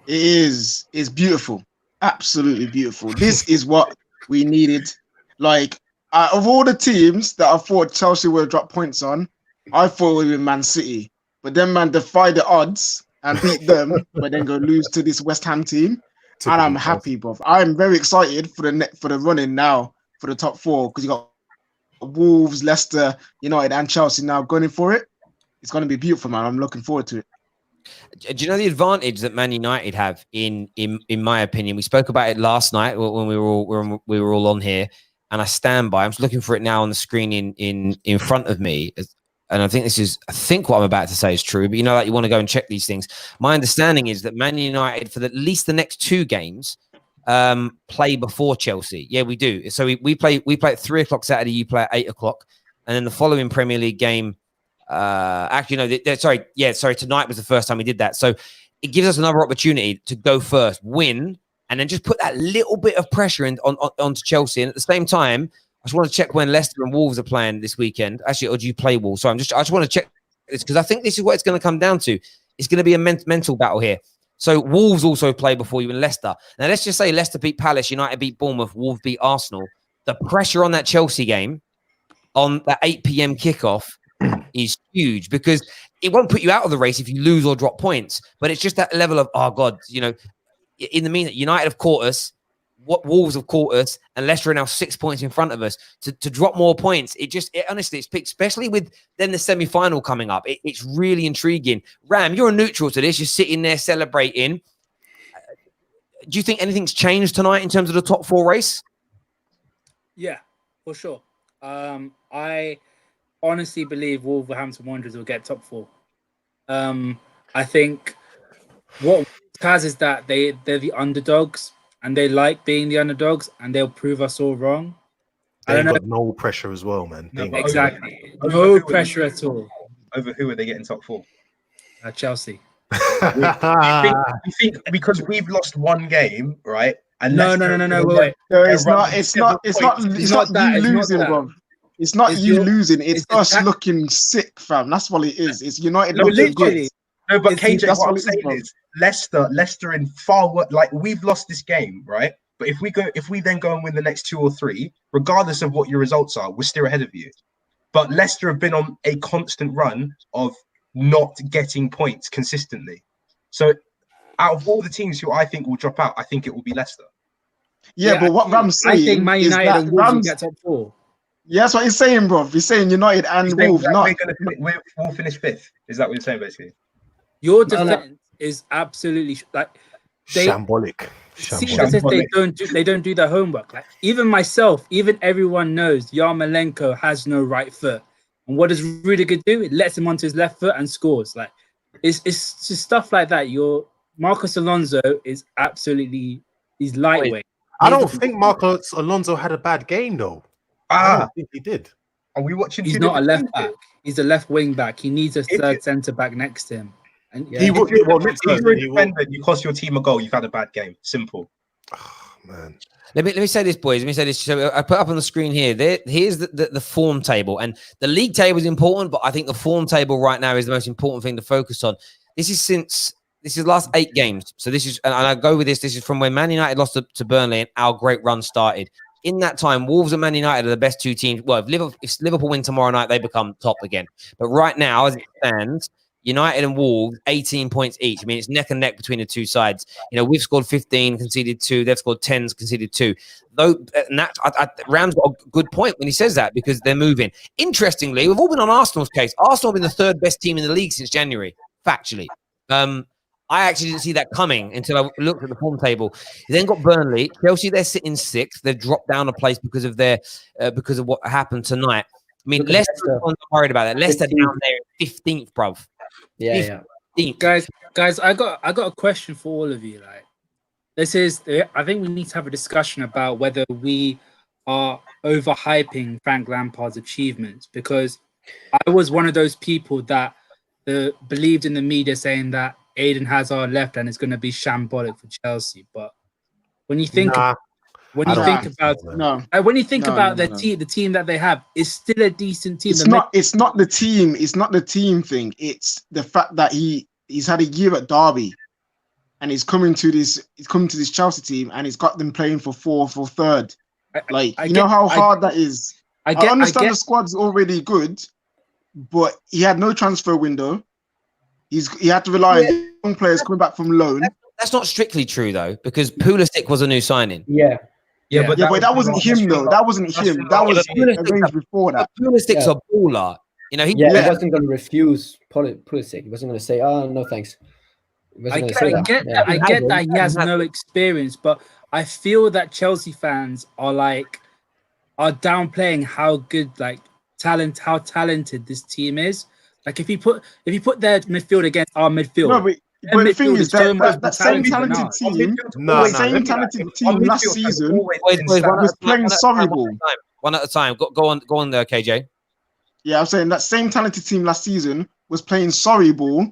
It's beautiful, absolutely beautiful. This is what we needed. Like, of all the teams that I thought Chelsea would drop points on, I thought it would be Man City. But then man defy the odds and beat them, but then go lose to this West Ham team. And I'm happy, bro. I'm very excited for the running now for the top 4, because you got Wolves, Leicester, United, and Chelsea now going for it. It's going to be beautiful, man. I'm looking forward to it. Do you know the advantage that Man United have in my opinion? We spoke about it last night when we were all on here, and I stand by. I'm just looking for it now on the screen in front of me, and I think what I'm about to say is true. But you know, like, you want to go and check these things. My understanding is that Man United, for at least the next 2 games, play before Chelsea. Yeah, we do. So we play at 3 o'clock Saturday. You play at 8 o'clock, and then the following Premier League game. Tonight was the first time we did that. So it gives us another opportunity to go first, win, and then just put that little bit of pressure onto Chelsea. And at the same time, I just want to check when Leicester and Wolves are playing this weekend. Actually, or do you play Wolves? So I just want to check this, because I think this is what it's going to come down to. It's going to be a mental battle here. So Wolves also play before you in Leicester. Now let's just say Leicester beat Palace, United beat Bournemouth, Wolves beat Arsenal. The pressure on that Chelsea game on that 8 p.m. kickoff is huge, because it won't put you out of the race if you lose or drop points, but it's just that level of, oh God, you know, in the mean that United have caught us, what Wolves have caught us, and Leicester are now 6 points in front of us. To drop more points, honestly, it's picked, especially with then the semi-final coming up. It's really intriguing. Ram, you're a neutral to this. You're sitting there celebrating. Do you think anything's changed tonight in terms of the top 4 race? Yeah, for sure. I honestly believe Wolverhampton Wanderers will get top 4. I think what has is that they're the underdogs, and they like being the underdogs, and they'll prove us all wrong. I They don't know. got no pressure as well, man. No, They but ain't got- Exactly. Over No who are pressure at all. Over who are they getting top 4? Chelsea. You think because we've lost one game, right? And No, Leicester no. are Wait. No, they're it's not. running It's 7 not. It's not. points. It's not that, you it's not losing, that. bro. It's not It's you your- losing. It's it's the us ta- looking sick, fam. That's what it is. It's United No, looking good. literally. No, but It's- KJ, that's what what I'm it is, saying bro. is Leicester in like we've lost this game, right? But if we then go and win the next 2 or 3, regardless of what your results are, we're still ahead of you. But Leicester have been on a constant run of not getting points consistently. So out of all the teams who I think will drop out, I think it will be Leicester. Yeah, but what Ram's saying I think Man is United that and Wolves will Ram's. get top 4. Yeah, that's what he's saying, bro. He's saying United and He's saying Wolves, that not. we'll finish 5th. Is that what you're saying, basically? Your No, no. defense is absolutely like they Shambolic. seems as if they don't do their homework. Like even myself, even everyone knows Yarmolenko has no right foot. And what does Rudiger do? It lets him onto his left foot and scores. Like it's just stuff like that. Your Marcos Alonso is absolutely he's lightweight. I don't think Marcos Alonso had a bad game though. I don't think he did. Are we watching? He's two not a different left things back. here? He's a left wing back. He needs a If third you- centre back next to him. And He would. Well, next If you're season, a he will. defender, you cost your team a goal. You've had a bad game. Simple. Man. Let me say this, boys. Let me say this. So I put up on the screen here. Here's the form table, and the league table is important, but I think the form table right now is the most important thing to focus on. This is the last 8 games. So this is, and I go with this. This is from when Man United lost to Burnley and our great run started. In that time, Wolves and Man United are the best 2 teams. Well, if Liverpool win tomorrow night, they become top again. But right now, as it stands, United and Wolves, 18 points each. I mean, it's neck and neck between the two sides. You know, we've scored 15, conceded 2. They've scored 10, conceded 2. Though, and that, Ram's got a good point when he says that because they're moving. Interestingly, we've all been on Arsenal's case. Arsenal have been the 3rd best team in the league since January, factually. I actually didn't see that coming until I looked at the form table. You then got Burnley. Chelsea, they're sitting 6th. They've dropped down a place because of what happened tonight. I mean, Look at Leicester, Leicester. I'm not worried about that. Leicester 15th. down there, 15th, bruv. Yeah. Guys, I got a question for all of you. Like, I think we need to have a discussion about whether we are overhyping Frank Lampard's achievements, because I was one of those people that believed in the media saying that Eden Hazard left and it's going to be shambolic for Chelsea. But when you think about No. when you think No, about no, the team that they have, is still a decent team. It's not the team. It's not the team thing. It's the fact that he's had a year at Derby, and he's coming to this Chelsea team, and he's got them playing for 4th or 3rd. You know how hard that is. I understand the squad's already good, but he had no transfer window. He had to rely on young players coming back from loan. That's not strictly true though, because Pulisic was a new signing. Yeah. But that wasn't him though. That wasn't him. That was arranged before that. Pulisic's a baller. You know, He wasn't going to refuse Pulisic. He wasn't going to say, "Oh, no, thanks." He wasn't going to say that. I get that he has no experience, but I feel that Chelsea fans are downplaying how good, how talented this team is. Like if you put their midfield against our midfield, No, but the thing is that same talented team, last season was playing sorry ball. One at a time. Go on there, KJ. Yeah, I'm saying that same talented team last season was playing sorry ball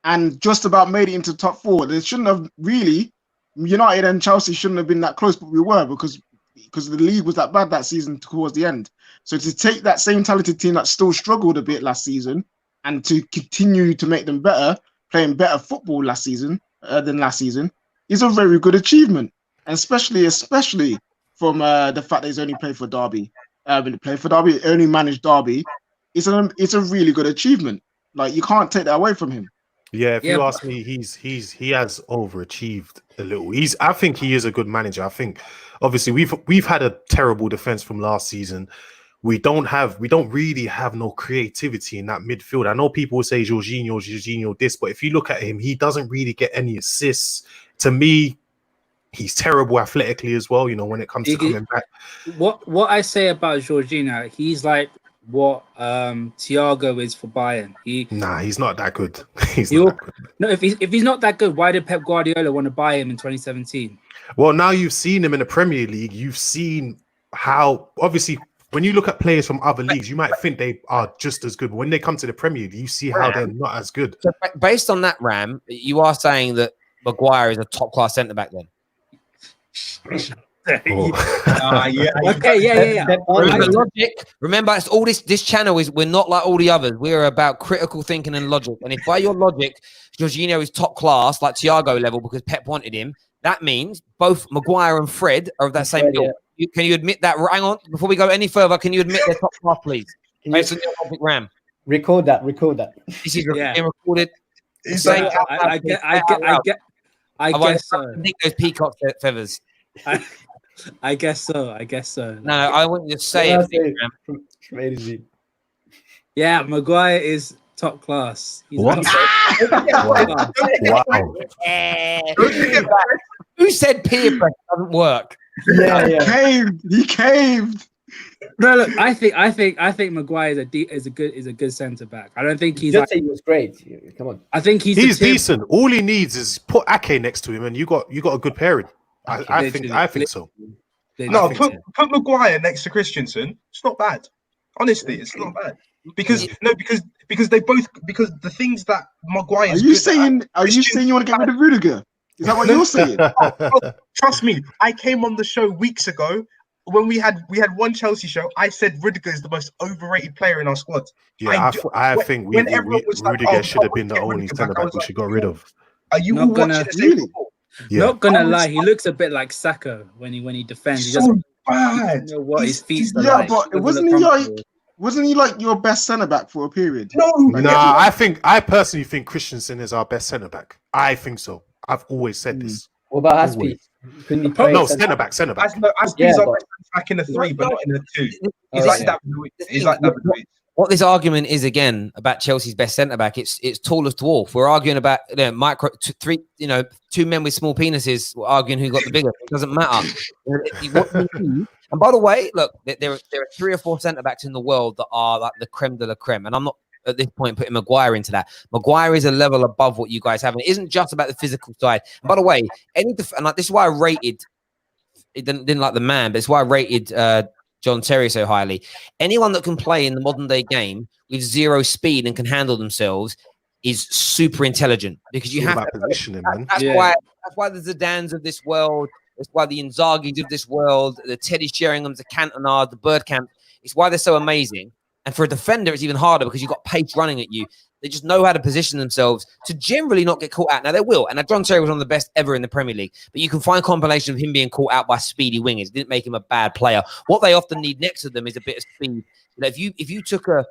and just about made it into top 4. They shouldn't have really. United and Chelsea shouldn't have been that close, but we were because the league was that bad that season towards the end. So to take that same talented team that still struggled a bit last season and to continue to make them better, playing better football last season than last season, is a very good achievement, and especially from the fact that he's only played for Derby. Only managed Derby. It's a really good achievement. Like you can't take that away from him. Yeah, if you ask me, he has overachieved a little. I think he is a good manager. I think obviously we've had a terrible defense from last season. We don't really have no creativity in that midfield. I know people will say Jorginho this, but if you look at him, he doesn't really get any assists. To me, he's terrible athletically as well, you know, when it comes to coming back. What I say about Jorginho, he's like what Thiago is for Bayern. He's not that good. No, if he's not that good, why did Pep Guardiola want to buy him in 2017? Well, now you've seen him in the Premier League. You've seen how, obviously, when you look at players from other leagues, you might think they are just as good, but when they come to the Premier League, you see how they're not as good. So based on that, Ram, you are saying that Maguire is a top class centre back then? Remember, it's all this channel is, we're not like all the others. We're about critical thinking and logic. And if by your logic, Jorginho is top class, like Thiago level, because Pep wanted him, that means both Maguire and Fred are of that same ilk. Can you admit that? Hang on, before we go any further, can you admit they're top class, please? Based on your logic, Ram. Record that. This is being recorded. I guess so. I think those peacock feathers. I guess so. No, I wouldn't just say it. Crazy. Yeah, Maguire is top class. He's What? Wow. Who said peer pressure doesn't work? He caved. No, look, I think Maguire is a good centre back. I don't think he's. Just say he was great. Come on. I think he's decent. All he needs is put Ake next to him, and you got a good pairing. I think so. No, put Maguire next to Christensen. It's not bad. Honestly, it's not bad. Because they both, because the things that Maguire. Are you saying you want to get rid of Rudiger? Is that what you're saying? Trust me, I came on the show weeks ago when we had one Chelsea show. I said Rudiger is the most overrated player in our squad. Yeah, I think Rudiger should have been the only centre back we should got rid of. Are you all watching the same football? Yeah. Not gonna lie, he looks a bit like Sacco when he defends. He doesn't know what his feet are like. But wasn't he like your best centre back for a period? No, I personally think Christensen is our best centre back. I think so. I've always said this. What about Aspie? No, centre back. Aspie's our best back in a 3, but not in a 2. He's like that. He's like that. What this argument is again about Chelsea's best centre back, it's tallest dwarf. We're arguing about two men with small penises. We're arguing who got the bigger. It doesn't matter. And by the way, look, there are 3 or 4 centre backs in the world that are like the creme de la creme, and I'm not at this point putting Maguire into that. Maguire is a level above what you guys have, and it isn't just about the physical side. And by the way, this is why I rated. It didn't like the man, but it's why I rated John Terry so highly. Anyone that can play in the modern day game with 0 speed and can handle themselves is super intelligent, because you have to positioning, man. That's why the Zidanes of this world, that's why the Inzagis of this world, the Teddy Sheringham's, the Cantona, the Bergkamp, it's why they're so amazing. And for a defender, it's even harder because you've got pace running at you. They just know how to position themselves to generally not get caught out. Now, they will. And John Terry was one of the best ever in the Premier League. But you can find compilation of him being caught out by speedy wingers. It didn't make him a bad player. What they often need next to them is a bit of speed. If you took a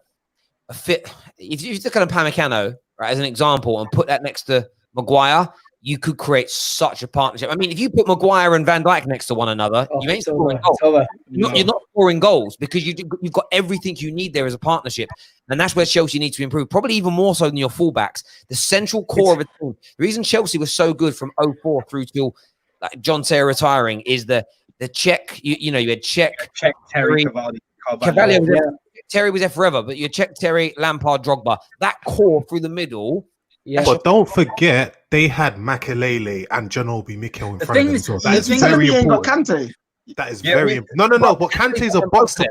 Upamecano, right, as an example, and put that next to Maguire, you could create such a partnership. I mean, if you put Maguire and Van Dijk next to one another, you ain't scoring goals. You're not scoring goals because you've got everything you need there as a partnership. And that's where Chelsea needs to improve, probably even more so than your fullbacks. The central core of a team. The reason Chelsea was so good from 2004 through till John Terry retiring is the Czech. You had Czech, Terry, Carvalho. Terry was there forever, but you Czech, Terry, Lampard, Drogba. That core through the middle. Yeah. But don't forget, they had Makelele and John Obi Mikel in front of them. So that is very important. That is very important. No. But Kante is a box to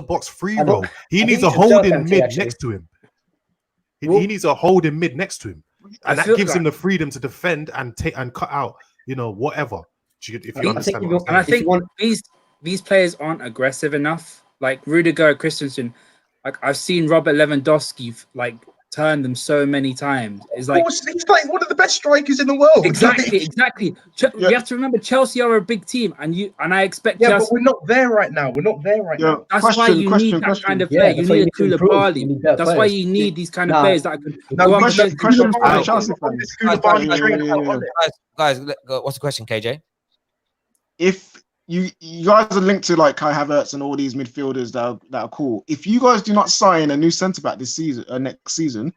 box free roll. He needs a holding mid next to him. He needs a holding mid next to him, and that gives him the freedom to defend and take and cut out. Whatever. If you understand. And I think these players aren't aggressive enough. Like Rudiger, Christensen. Like I've seen Robert Lewandowski turn them so many times. He's like one of the best strikers in the world. Exactly. You have to remember, Chelsea are a big team, and I expect. Yeah, but we're not there right now. That's why you need that kind of player. You need a Koulibaly. That's why you need these kind of players that can. Guys, what's the question, KJ? If you guys are linked to Kai Havertz and all these midfielders that are cool. If you guys do not sign a new centre back this season, next season,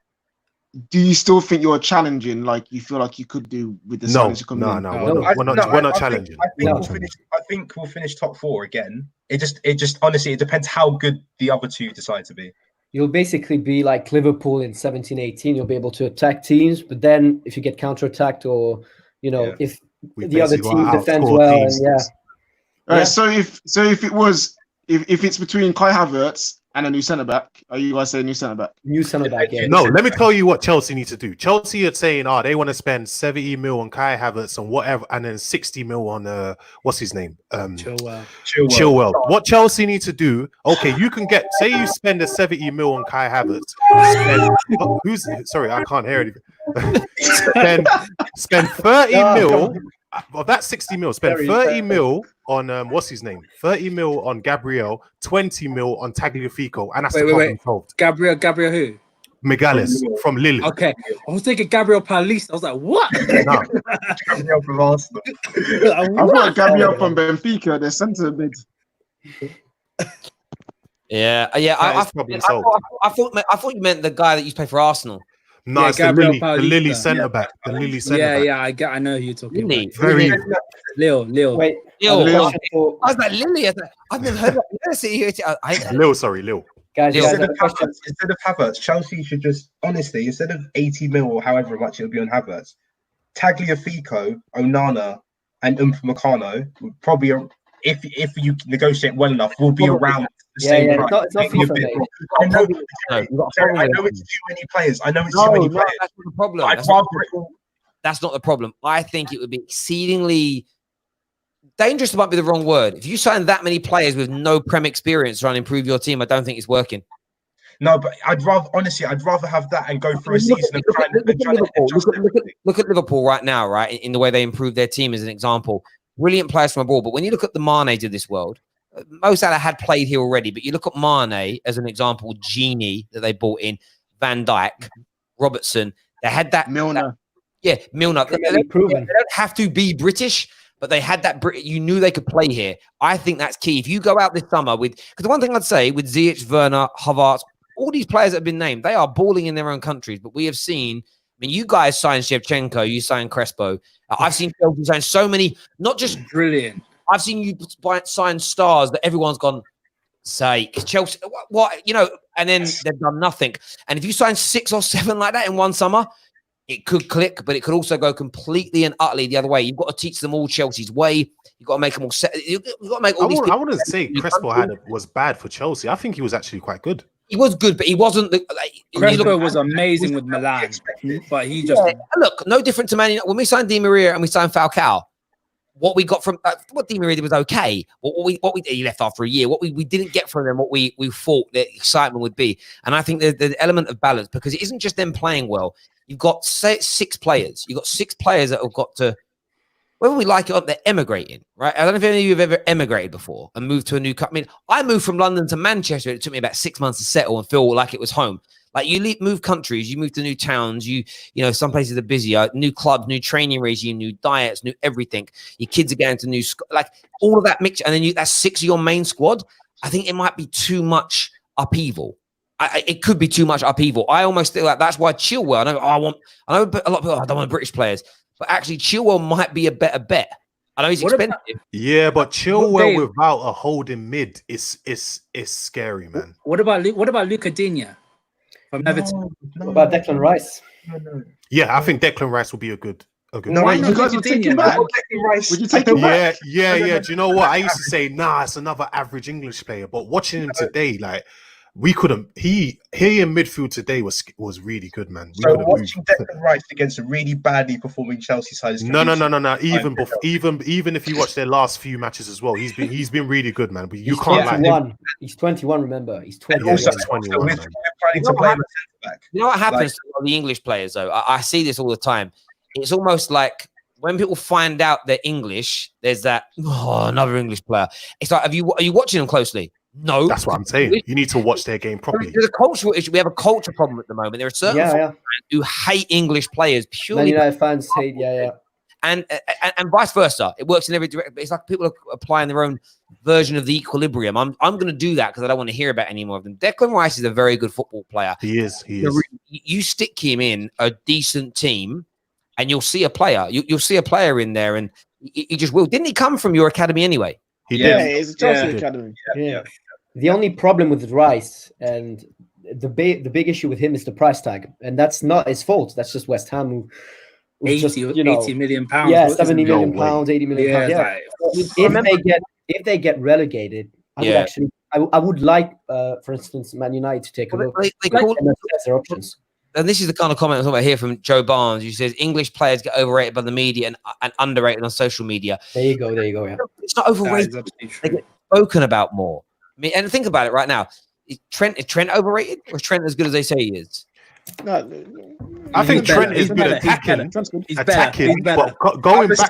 do you still think you're challenging like you feel like you could do with the signings coming in? We're not challenging. I think we'll finish top 4 again. It just honestly, it depends how good the other two decide to be. You'll basically be like Liverpool in 17-18. You'll be able to attack teams, but then if you get counter-attacked or if the other team defends well, All right, so if it was if it's between Kai Havertz and a new centre back, are you guys saying new centre back? New centre back, yeah. No, let me tell you what Chelsea need to do. Chelsea are saying, they want to spend 70 mil on Kai Havertz and whatever, and then 60 mil on what's his name? Chilwell. What Chelsea need to do? Okay, you can get. Say you spend a 70 mil on Kai Havertz. Sorry, I can't hear anything. spend 30 mil. Of that 60 mil, spend 30 mil on what's his name? 30 mil on Gabriel, 20 mil on Tagliafico, and that's the problem solved. Gabriel who? Megales from Lille. Okay, I was thinking Gabriel Paulista. I was like, what? No. Gabriel from Arsenal. I've got Gabriel from Benfica, the centre mid. Yeah. I thought you meant the guy that used to play for Arsenal. No, it's the Lille centre back. The Lille centre back. I know who you're talking Lille. about. Very. Lille. Wait, Lille. I was like Lille. I've never heard of that. Lille. Guys, Instead of Havertz, Chelsea should just, honestly, instead of 80 mil or however much it'll be on Havertz, Tagliafico, Onana, and Upamecano would probably, if you negotiate well enough, will be around the same price. It's not FIFA, mate. I know it's too many players. That's not the problem. That's not the problem. I think it would be exceedingly dangerous. Might be the wrong word. If you sign that many players with no Prem experience trying to improve your team, I don't think it's working. No, but I'd rather have that and go through a season of trying to look at Liverpool right now, right? In the way they improve their team as an example. Brilliant players from abroad. But when you look at the Manes of this world, Mo Salah had played here already, but you look at Mane as an example, Genie that they bought in, Van Dijk, Robertson. They had that Milner. Milner. They don't have to be British, but they had that. You knew they could play here. I think that's key. If you go out this summer with, because the one thing I'd say with Ziyech, Werner, Havertz, all these players that have been named, they are balling in their own countries. But we have seen. I mean, you guys signed Shevchenko, you signed Crespo. I've seen Chelsea sign so many, not just brilliant. I've seen you sign stars that everyone's gone, sake. Chelsea, what, and then they've done nothing. And if you sign 6 or 7 like that in one summer, it could click, but it could also go completely and utterly the other way. You've got to teach them all Chelsea's way. You've got to make them all set. You've got to make all these people. I wouldn't say Crespo was bad for Chelsea. I think he was actually quite good. He was good, but he wasn't. Crespo was amazing with Milan, but he just look no different to Man United. When we signed Di Maria and we signed Falcao, what we got from what Di Maria did was okay. What we he left after a year. What we didn't get from them, what we thought the excitement would be. And I think there's the element of balance, because it isn't just them playing well. You've got 6 players. You've got 6 players that have got to, whether we like it or not, they're emigrating, right? I don't know if any of you have ever emigrated before and moved to a new country. I mean, I moved from London to Manchester. It took me about 6 months to settle and feel like it was home. Like you move countries, you move to new towns, you know, some places are busier, new clubs, new training regime, new diets, new everything. Your kids are going to new like all of that mix, and then that's 6 of your main squad. I think it might be too much upheaval. It could be too much upheaval. I almost feel like that's why Chilwell. I know a lot of people. I don't want British players, but actually Chilwell might be a better bet. I know he's expensive. Yeah, but Chilwell without a holding mid is scary, man. What about Luca Digne from Everton? What about Declan Rice? Yeah, I think Declan Rice will be a good. No, wait, you guys will take him back. Would you take him back? Yeah. Do you know what? I used to say, it's another average English player. But watching him today, like, we couldn't. He in midfield today was really good, man. So watching Declan Rice against a really badly performing Chelsea side is no. Even if you watch their last few matches as well, he's been really good, man. But you can't like him. He's 21. Remember, he's 21. Also, 21. We're planning to play him at centre back. You know what happens to the English players though? I see this all the time. It's almost like when people find out they're English, there's that another English player. It's like, are you watching them closely? No, that's what I'm saying. You need to watch their game properly. There's a cultural issue. We have a culture problem at the moment. There are certain fans who hate English players purely. Man United fans hate, and vice versa. It works in every direction. It's like people are applying their own version of the equilibrium. I'm going to do that because I don't want to hear about any more of them. Declan Rice is a very good football player. He is. You stick him in a decent team, and you'll see a player. You'll see a player in there, and he just will. Didn't he come from your academy anyway? He did. Yeah, it's a Chelsea academy. Yeah. The only problem with Rice and the big issue with him is the price tag, and that's not his fault. That's just West Ham who 80 million pounds. Yeah, 70 million pounds, 80 million pounds. Yeah. If they get relegated, I would like, for instance, Man United to take a look They at call- their options. and this is the kind of comment I'm talking about here from Joe Barnes, who says English players get overrated by the media and underrated on social media. There you go. Yeah. It's not overrated. They get spoken about more. I mean, and think about it right now. Is Trent overrated, or is Trent as good as they say he is? No, I think Trent is good attacking, but going back,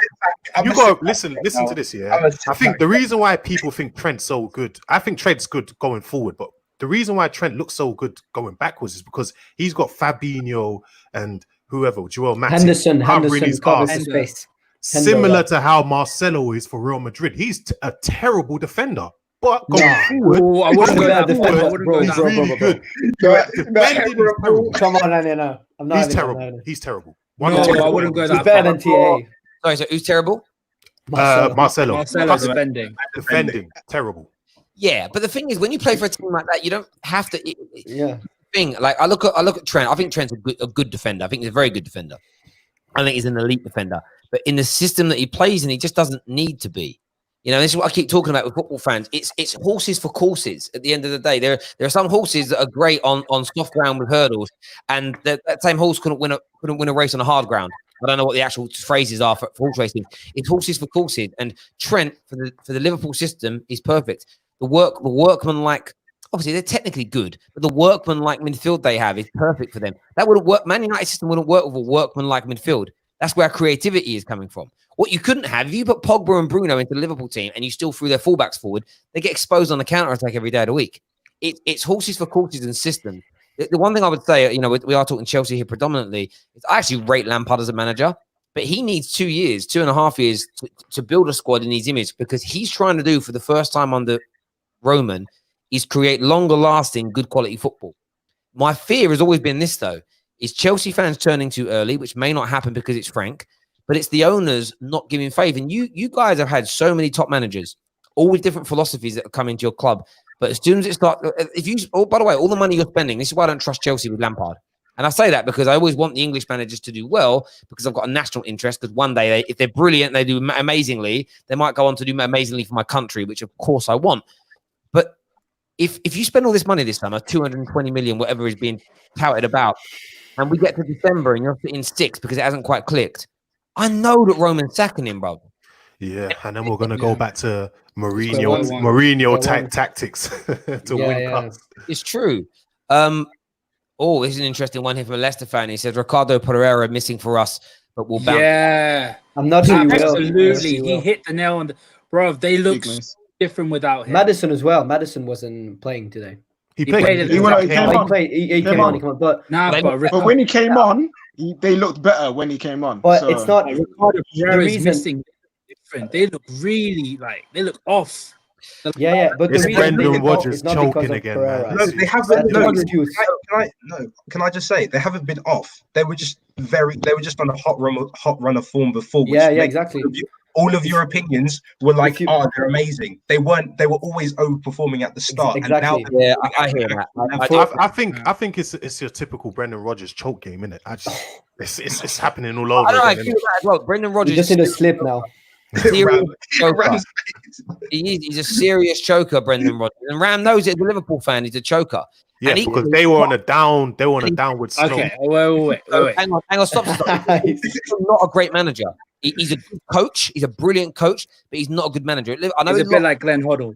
you got to listen to this. Yeah, I think the reason why people think Trent's so good, I think Trent's good going forward, but the reason why Trent looks so good going backwards is because he's got Fabinho and whoever, Joel Matip, Henderson covers his space. Similar to how Marcelo is for Real Madrid. He's a terrible defender. But going forward, I wouldn't go that he's really good. Come on, no. I'm not. He's terrible. I wouldn't go that. He's better than TA. Sorry, so who's terrible? Marcelo defending. Terrible. Yeah, but the thing is, when you play for a team like that, you don't have to. Thing like I look at Trent. I think Trent's a good defender. I think he's a very good defender. I think he's an elite defender. But in the system that he plays in, he just doesn't need to be. You know, this is what I keep talking about with football fans. It's horses for courses. At the end of the day, there are some horses that are great on soft ground with hurdles, and that same horse couldn't win a race on a hard ground. I don't know what the actual phrases are for horse racing. It's horses for courses, and Trent for the Liverpool system is perfect. The workman-like, obviously they're technically good, but the workman-like midfield they have is perfect for them. That wouldn't work. Man United system wouldn't work with a workman-like midfield. That's where creativity is coming from. What you couldn't have, if you put Pogba and Bruno into the Liverpool team and you still threw their fullbacks forward, they get exposed on the counter-attack every day of the week. It's horses for courses and systems. The one thing I would say, you know, we are talking Chelsea here predominantly, is I actually rate Lampard as a manager, but he needs 2.5 years to build a squad in his image, because he's trying to do for the first time under Roman is create longer-lasting, good quality football. My fear has always been this, though, is Chelsea fans turning too early, which may not happen because it's Frank, but it's the owners not giving faith. And you guys have had so many top managers, all with different philosophies that come into your club. But as soon as it starts, by the way, all the money you're spending, this is why I don't trust Chelsea with Lampard. And I say that because I always want the English managers to do well, because I've got a national interest. Because one day, if they're brilliant, they do amazingly, they might go on to do amazingly for my country, which of course I want. But if you spend all this money this summer, 220 million, whatever is being touted about, and we get to December and you're sitting 6 because it hasn't quite clicked, I know that Roman's sacking him, bro. Yeah, and then we're gonna go back to Mourinho type tactics to win cups. It's true. This is an interesting one here from a Leicester fan. He says Ricardo Pereira missing for us, but we'll bounce. Yeah, I'm not sure. Absolutely, he hit the nail on the. Bro, they look different without him. Madison as well. Madison wasn't playing today. He played. He came on. But when he came on, they looked better when he came on. But it's not. Ricardo Pereira is missing. Different. They look really they look off. Yeah. But it's Brendan Rodgers choking again. No, they haven't. Can I just say they haven't been off? They were just on a hot run of form before. Yeah, exactly. All of your opinions were like, they're amazing. They weren't. They were always overperforming at the start. Exactly. And now, I hear that. I think it's your typical Brendan Rodgers choke game, isn't it? It's happening all over. I feel that as well. Brendan Rodgers just in a slip now. He's a serious choker, Brendan Rodgers, and Ram knows it. As a Liverpool fan, he's a choker. Yeah, because they were on a downward slope. Okay, wait. Hang on, stop. He's not a great manager. He's a good coach. He's a brilliant coach, but he's not a good manager. I know he's a bit like Glenn Hoddle.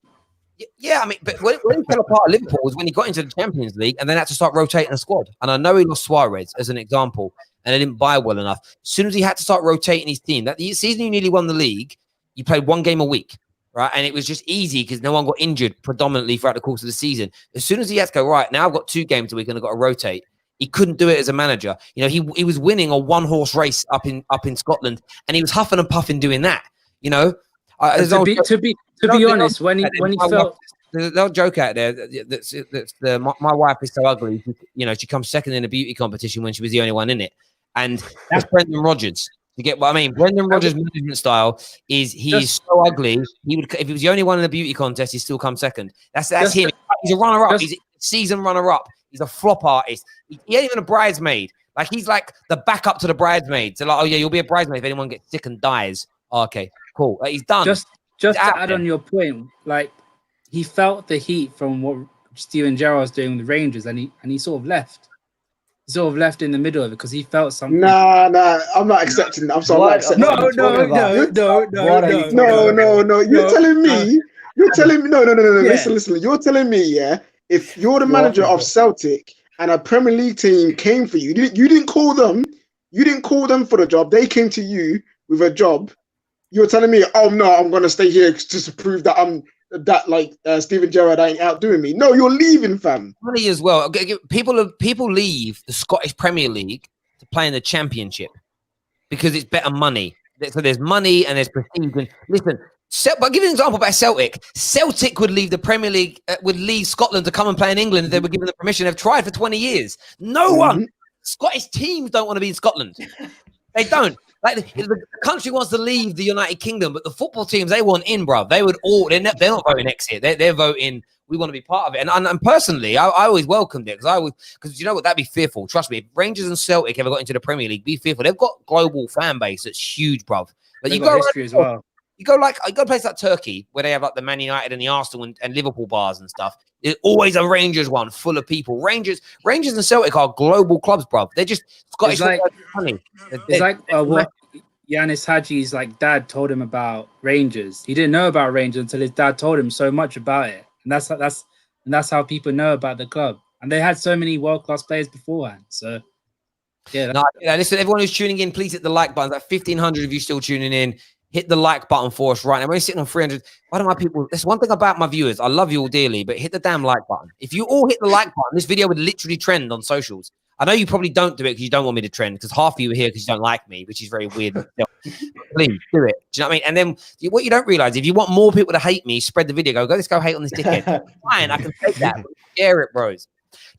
Yeah, I mean, but when he fell apart at Liverpool was when he got into the Champions League and then had to start rotating a squad. And I know he lost Suarez as an example, and they didn't buy well enough. As soon as he had to start rotating his team, that season you nearly won the league, you played one game a week, right? And it was just easy because no one got injured predominantly throughout the course of the season. As soon as he had to go, right, now I've got 2 games a week and I've got to rotate. He couldn't do it as a manager. You know, he was winning a one-horse race up in Scotland, and he was huffing and puffing doing that. You know, to be honest, when he felt. There's a joke out there that's my wife is so ugly. You know, she comes second in a beauty competition when she was the only one in it, and that's Brendan Rodgers. You get what I mean? Brendan Rodgers' management style is he's so ugly. He would, if he was the only one in the beauty contest, he'd still come second. That's him. He's a runner-up. He's a season runner-up. He's a flop artist. He ain't even a bridesmaid. Like, he's like the backup to the bridesmaid. So like, oh yeah, you'll be a bridesmaid if anyone gets sick and dies. Oh, okay, cool. He's done. Just to add on your point, like, he felt the heat from what Steven Gerrard was doing with the Rangers, and he sort of left. He sort of left in the middle of it because he felt something. Nah, I'm not accepting. I'm sorry. What? I'm not accepting. No. You're telling me. No. Yeah. Listen. You're telling me, yeah. If you're the manager of Celtic and a Premier League team came for you, you didn't call them. You didn't call them for the job. They came to you with a job. You're telling me, oh no, I'm gonna stay here just to prove that Steven Gerrard ain't outdoing me. No, you're leaving, fam. Money as well. People leave the Scottish Premier League to play in the Championship because it's better money. So there's money and there's prestige. And listen, I'll give you an example about Celtic. Celtic would leave the Premier League, would leave Scotland to come and play in England if they were given the permission. They've tried for 20 years. No one. Scottish teams don't want to be in Scotland. They don't. Like the country wants to leave the United Kingdom, but the football teams, they want in, bro. They would all. They're not voting exit. They're voting. We want to be part of it. And personally, I always welcomed it because you know what, that'd be fearful. Trust me, if Rangers and Celtic ever got into the Premier League, be fearful. They've got global fan base that's huge, bro. But you go history as well. You go to places like Turkey where they have like the Man United and the Arsenal and Liverpool bars and stuff. There's always a Rangers one full of people. Rangers and Celtic are global clubs, bro. They're just Scottish. Money. It's like what Yanis Hadji's dad told him about Rangers. He didn't know about Rangers until his dad told him so much about it, and that's how people know about the club. And they had so many world-class players beforehand. So yeah. Listen, everyone who's tuning in, please hit the like button. Like 1,500 of you still tuning in. Hit the like button for us right now. We're only sitting on 300. Why do my people? That's one thing about my viewers. I love you all dearly, but hit the damn like button. If you all hit the like button, this video would literally trend on socials. I know you probably don't do it because you don't want me to trend, because half of you are here because you don't like me, which is very weird. Please do it. Do you know what I mean? And then what you don't realize, if you want more people to hate me, spread the video. Let's go hate on this dickhead. Fine, I can take that. Share it, bros.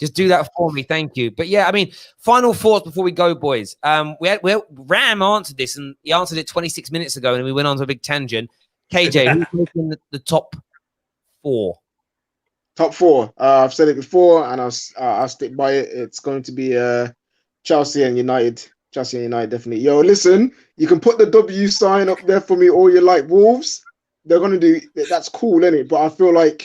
Just do that for me. Thank you. But yeah, I mean, final thoughts before we go, boys. Ram answered this, and he answered it 26 minutes ago, and we went on to a big tangent. KJ, who's making the top four? Top four. I've said it before, and I'll stick by it. It's going to be Chelsea and United. Chelsea and United, definitely. Yo, listen, you can put the W sign up there for me, all you like. Wolves, they're going to do that's cool, isn't it? But I feel like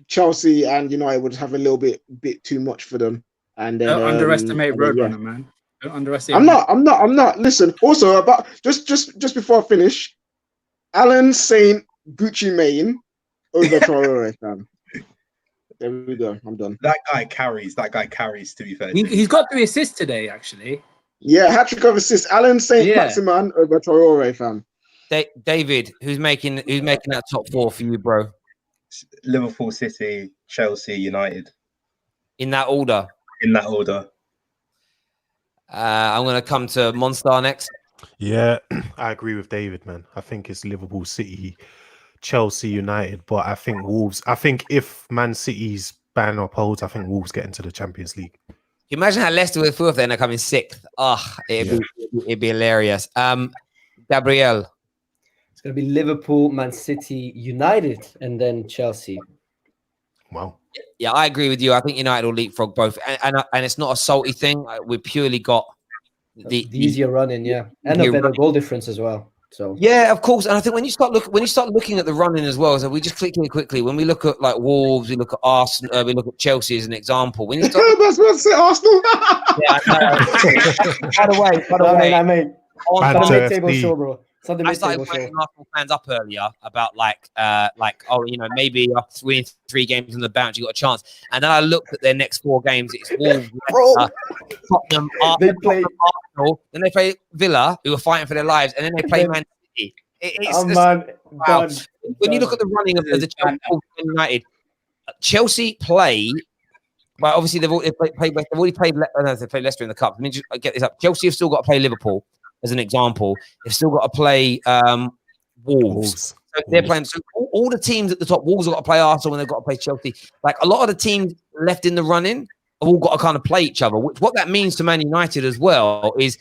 Chelsea and United would have a little bit too much for them. And then, don't underestimate Roadrunner, man. Don't underestimate. I'm not. Listen. Also, about just before I finish, Alan Saint Gucci Mane over Traore, fam. There we go. I'm done. That guy carries. To be fair, he's got 3 assists today, actually. Yeah, hat-trick of assists. Alan Saint Maximan over Traore, fam. David, who's making that top four for you, bro? Liverpool, City, Chelsea, United. In that order. I'm going to come to Monstar next. Yeah, I agree with David, man. I think it's Liverpool, City, Chelsea, United. But I think Wolves. I think if Man City's ban upholds, I think Wolves get into the Champions League. Can you imagine how Leicester with 4th then they're coming 6th? It'd be hilarious. Gabriel. It's going to be Liverpool, Man City, United, and then Chelsea. Wow. Yeah, I agree with you. I think United will leapfrog both, and it's not a salty thing. We purely got the easier running, and a better goal difference as well. So yeah, of course. And I think when you start looking at the running as well, so we just click here quickly. When we look at like Wolves, we look at Arsenal, we look at Chelsea as an example. When you start, that's what I say, Arsenal. Yeah, I know. By the way, I mean, on the mid-table show, bro. I started waking Arsenal fans up earlier about maybe after winning 3 games on the bounce, you got a chance. And then I looked at their next 4 games. It's Wolves, Tottenham, Arsenal. Then they play Villa, who are fighting for their lives, and then they play Man City. Wow. When you look at the running of the Chelsea United, Chelsea play. Well, obviously they've already played Leicester in the cup. I mean, just get this up. Chelsea have still got to play Liverpool. As an example, they've still got to play Wolves. So they're playing. So all the teams at the top, Wolves have got to play Arsenal, and they've got to play Chelsea. Like a lot of the teams left in the running have all got to kind of play each other. What that means to Man United as well is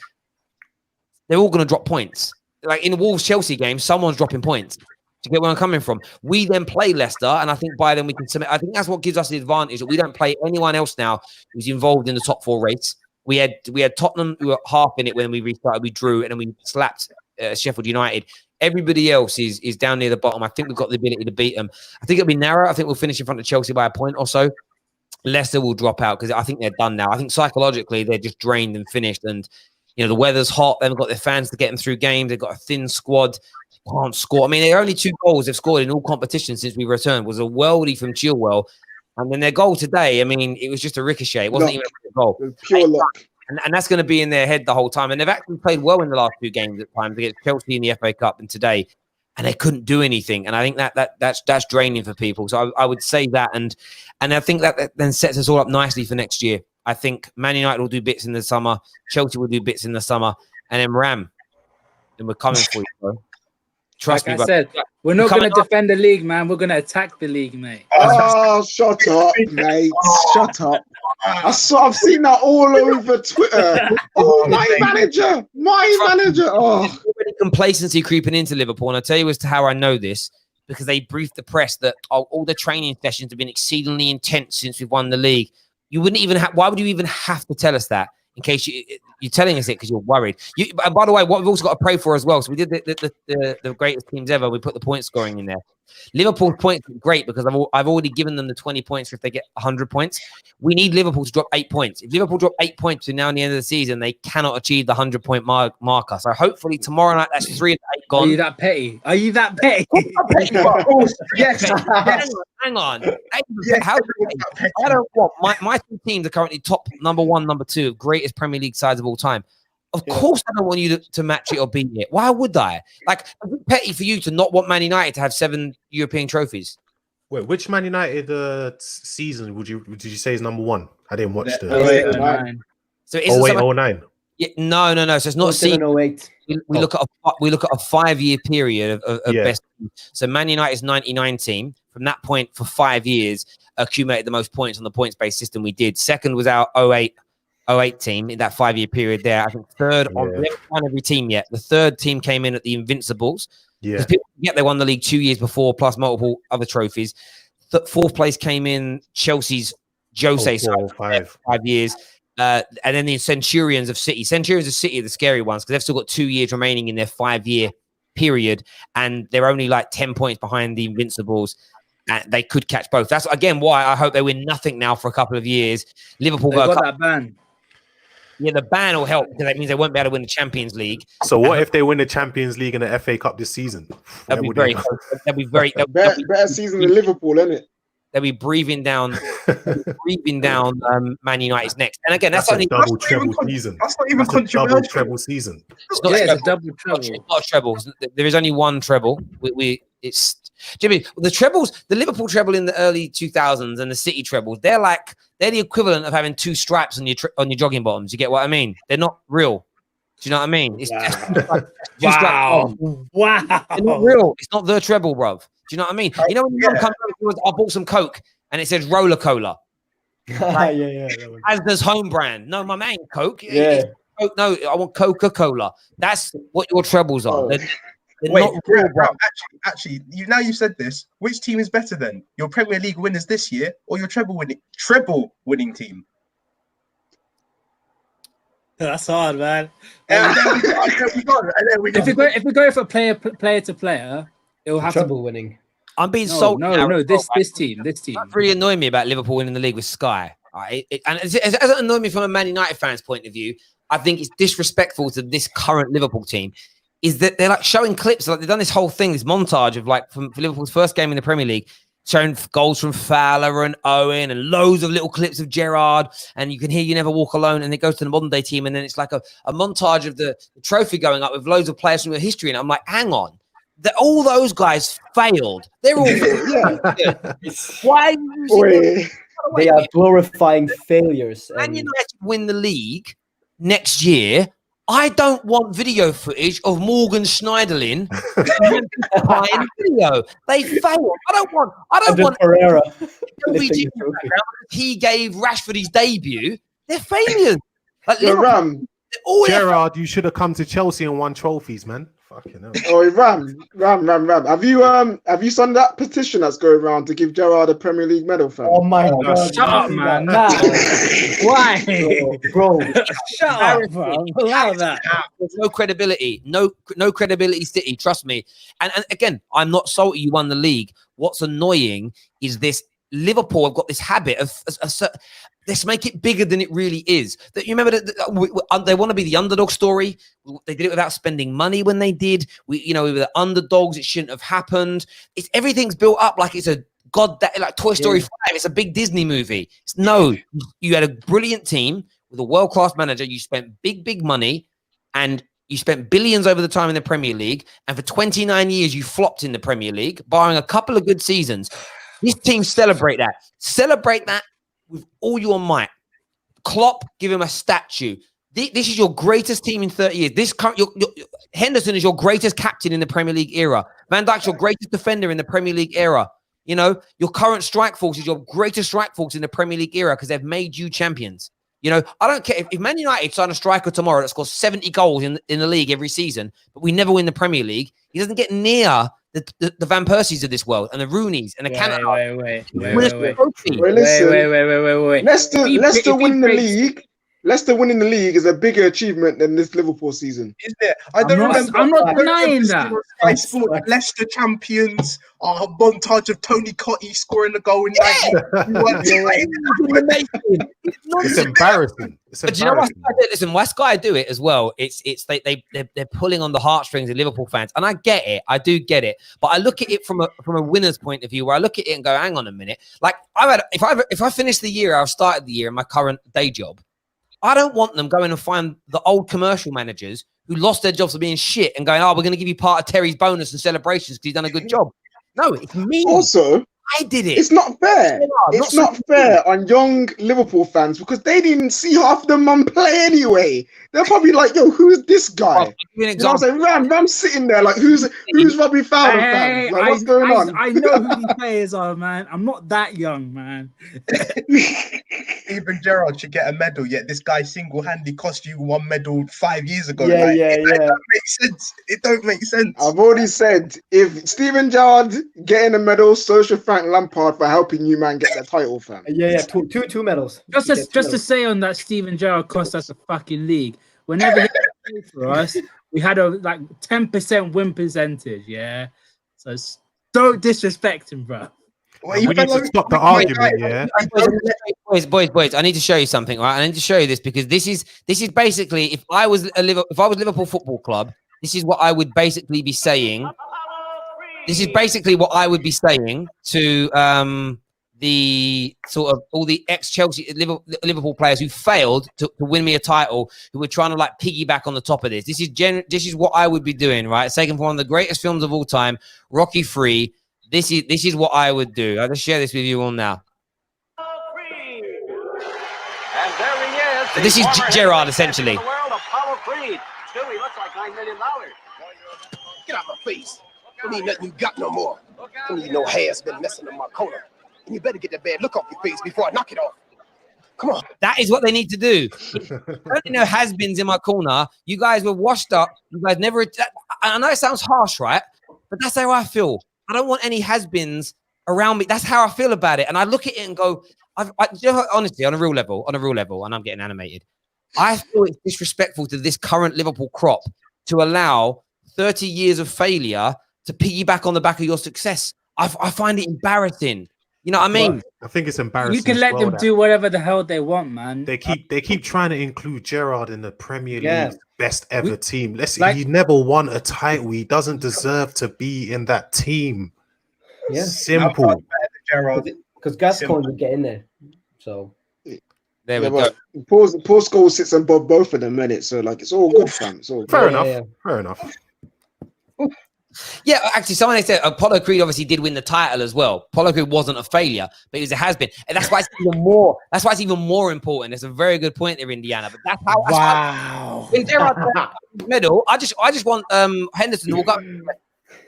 they're all going to drop points. Like in the Wolves-Chelsea game, someone's dropping points. To get where I'm coming from, we then play Leicester, and I think by then we can submit. I think that's what gives us the advantage that we don't play anyone else now who's involved in the top 4 race. We had Tottenham who were half in it when we restarted. We drew, and then we slapped Sheffield United. Everybody else is down near the bottom. I think we've got the ability to beat them. I think it'll be narrow. I think we'll finish in front of Chelsea by a point or so. Leicester will drop out because I think they're done now. I think psychologically they're just drained and finished. And the weather's hot. They haven't got their fans to get them through games. They've got a thin squad. Can't score. I mean, they're only 2 goals they've scored in all competitions since we returned. Was a worldie from Chilwell, and then their goal today. I mean, it was just a ricochet. It wasn't even a goal. Pure luck. And that's going to be in their head the whole time. And they've actually played well in the last 2 games at times against Chelsea in the FA Cup and today, and they couldn't do anything. And I think that's draining for people. So I would say that, and I think that then sets us all up nicely for next year. I think Man United will do bits in the summer, Chelsea will do bits in the summer, and then Ram, and we're coming for you, bro. Trust me, I said, we're not going to defend the league, man. We're going to attack the league, mate. Oh, shut up, mate. Shut up. I've seen that all over Twitter. Oh, my manager. Oh. Already complacency creeping into Liverpool. And I'll tell you as to how I know this, because they briefed the press that all the training sessions have been exceedingly intense since we've won the league. You wouldn't even why would you even have to tell us that? In case you're telling us it because you're worried. By the way, what we've also got to pray for as well. So we did the greatest teams ever. We put the point scoring in there. Liverpool's points are great because I've already given them the 20 points if they get 100 points. We need Liverpool to drop 8 points. If Liverpool drop 8 points between now and the end of the season, they cannot achieve the 100-point marker. So hopefully tomorrow night, that's 3 and 8 gone. Are you that petty? Yes. Hang on. How I don't want my 2 teams are currently top number 1, number 2, greatest Premier League sides of all time. Of course, I don't want you to match it or beat it. Why would I? Like, is it petty for you to not want Man United to have 7 European trophies? Wait, which Man United season did you say is number 1? I didn't watch the 08-09. So it's 08-09. Yeah, no. So it's not 07-08. We look at a 5-year period of best. So Man United's 99 team from that point for 5 years accumulated the most points on the points-based system we did. Second was our 08 team in that 5-year period there. I think third on we haven't won every team yet. The third team came in at the Invincibles. Yeah. People forget they won the league 2 years before, plus multiple other trophies. Fourth place came in Chelsea's Jose side 5 years. And then the Centurions of City. Centurions of City are the scary ones because they've still got 2 years remaining in their 5-year period. And they're only like 10 points behind the Invincibles. And they could catch both. That's, again, why I hope they win nothing now for a couple of years. Liverpool got that ban. Yeah, the ban will help because that means they won't be able to win the Champions League. So what if they win the Champions League and the FA Cup this season? That'd be very better season than Liverpool, isn't it? They'll be breathing down Man United's next. And again, that's only a double treble season. That's not even controversial. Double treble season. It's not a double treble. It's not a treble. There is only one treble. It's Jimmy. The trebles, the Liverpool treble in the early 2000s and the City trebles, they're the equivalent of having 2 stripes on your jogging bottoms. You get what I mean? They're not real. Do you know what I mean? It's wow. They're not real. It's not the treble, bruv. Do you know what I mean? You know when your mum comes over, I bought some Coke and it says Roller Cola. Yeah. As does home brand. No, my man, Coke. Yeah. Coke, no, I want Coca-Cola. That's what your trebles are. They're Wait, not real, bruv. actually, you said this. Which team is better then? Your Premier League winners this year or your treble winning team? That's hard, man. If we go for player to player, it will have Treble to winning. I'm being salty. No. This team. That's really annoying me about Liverpool winning the league with Sky. And it doesn't annoy me from a Man United fan's point of view. I think it's disrespectful to this current Liverpool team. Is that they're like showing clips, like they've done this whole thing, this montage of like from Liverpool's first game in the Premier League, showing goals from Fowler and Owen and loads of little clips of Gerrard, and you can hear You Never Walk Alone, and it goes to the modern day team, and then it's like a montage of the trophy going up with loads of players from the history, and I'm like, hang on. All those guys failed. They're all Why? They are glorifying failings. Man United win the league next year. I don't want video footage of Morgan Schneiderlin behind video. They failed. I don't want Pereira. He gave Rashford his debut. They're failures. Ram. Gerrard, you should have come to Chelsea and won trophies, man. Fucking hell. Oh, Ram. Have you signed that petition that's going around to give Gerrard a Premier League medal, fam? Oh my God! Shut up, man. Nah. Why? bro. Shut up, bro. Allow that. There's no credibility. No credibility, City. Trust me. And again, I'm not salty you won the league. What's annoying is this Liverpool have got this habit of let's make it bigger than it really is. That you remember that they want to be the underdog story. They did it without spending money when they did. We were the underdogs. It shouldn't have happened. Everything's built up like it's a like Toy Story 5. It's a big Disney movie. No, you had a brilliant team with a world-class manager. You spent big money, and you spent billions over the time in the Premier League. And for 29 years, you flopped in the Premier League, barring a couple of good seasons. This team celebrate that. Celebrate that with all your might. Klopp, give him a statue. This is your greatest team in 30 years. Henderson is your greatest captain in the Premier League era. Van Dijk's your greatest defender in the Premier League era. You know, your current strike force is your greatest strike force in the Premier League era because they've made you champions. You know, I don't care if Man United sign a striker tomorrow that scores 70 goals in the league every season, but we never win the Premier League. He doesn't get near the Van Persies of this world and the Rooneys and the Canada. Wait. Leicester winning the league. Leicester winning the league is a bigger achievement than this Liverpool season. Is there? I'm not denying that. Sky Sport, Leicester champions. A montage of Tony Cottee scoring a goal in 90. It's embarrassing. But you know what? Listen, why Sky do it as well? They're pulling on the heartstrings of Liverpool fans, and I get it. I do get it. But I look at it from a winner's point of view, where I look at it and go, "Hang on a minute." Like if I finish the year, I've started the year in my current day job. I don't want them going and find the old commercial managers who lost their jobs for being shit and going, "Oh, we're going to give you part of Terry's bonus and celebrations because he's done a good job." No, it's me. Also, I did it. It's not fair. It's not fair on young Liverpool fans because they didn't see half the man play anyway. They're probably like, "Yo, who's this guy?" You know what I'm saying? Ram's sitting there like, "Who's Robbie Fowler fans? Like, what's going on?" I know who these players are, man. I'm not that young, man. Even Gerrard should get a medal, yet this guy single-handedly cost you one medal 5 years ago. Yeah. It don't make sense. It don't make sense. I've already said, if Steven Gerrard getting a medal, so should Frank Lampard for helping you, man, get that title, fam. Yeah. Two medals. Just to say on that, Steven Gerrard cost us a fucking league. Whenever he played for us, we had a 10% win percentage. Yeah, so don't disrespect him, bro. Well, we need to stop the argument, yeah. Boys, I need to show you something, right? I need to show you this because this is basically if I was Liverpool Football Club, this is what I would basically be saying. This is basically what I would be saying to the sort of all the ex-Chelsea Liverpool players who failed to win me a title, who were trying to piggyback on the top of this. This is what I would be doing, right? It's taken from one of the greatest films of all time, Rocky III. This is what I would do. I'll just share this with you all now. This is Gerrard, essentially. Stewie looks like $9 million. Get out my face. Don't need nothing you got no more. Don't need no hair's been messing in my corner. And you better get that bad look off your face before I knock it off. Come on. That is what they need to do. Don't know has-beens in my corner. You guys were washed up. You guys never. I know it sounds harsh, right? But that's how I feel. I don't want any has-beens around me. That's how I feel about it. And I look at it and go, honestly, on a real level, and I'm getting animated. I feel it's disrespectful to this current Liverpool crop to allow 30 years of failure to piggyback on the back of your success. I find it embarrassing. You know what I mean? Well, I think it's embarrassing. You can let them do whatever the hell they want, man. They keep trying to include Gerrard in the Premier League's best ever team. He never won a title. He doesn't deserve to be in that team. Yeah, simple. Because Gascoigne would get in there. So there we go. Paul Scholes sits above both of them, innit? So it's all good, fam. It's all fair good. enough. Fair enough. Yeah, actually, someone said Apollo Creed obviously did win the title as well. Apollo Creed wasn't a failure, but it has-been, and that's why it's even more. That's why it's even more important. It's a very good point there, Indiana. But that's how. Wow. When Gerrard medal, I just want Henderson to walk up.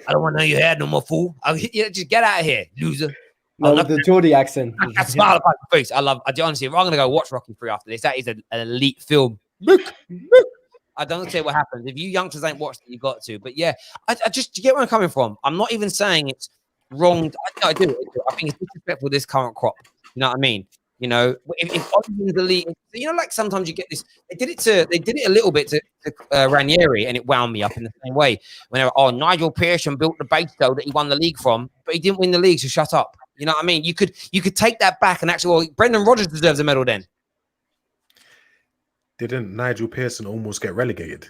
I don't want to know you had no more, fool. Just get out of here, loser. No, the Geordie accent. I smile upon my face. Honestly, if I'm gonna go watch Rocky III after this, that is an elite film. Look. I don't care what happens. If you youngsters ain't watched it, you got to. But yeah, I just, you get where I'm coming from. I'm not even saying it's wrong. I do. I think it's disrespectful this current crop. You know what I mean? You know, if Ollie's in the league, you know, like sometimes you get this. They did it a little bit to Ranieri, and it wound me up in the same way. When they were, Nigel Pearson built the base though that he won the league from, but he didn't win the league, so shut up. You know what I mean? You could take that back and actually, well, Brendan Rodgers deserves a medal then. Didn't Nigel Pearson almost get relegated?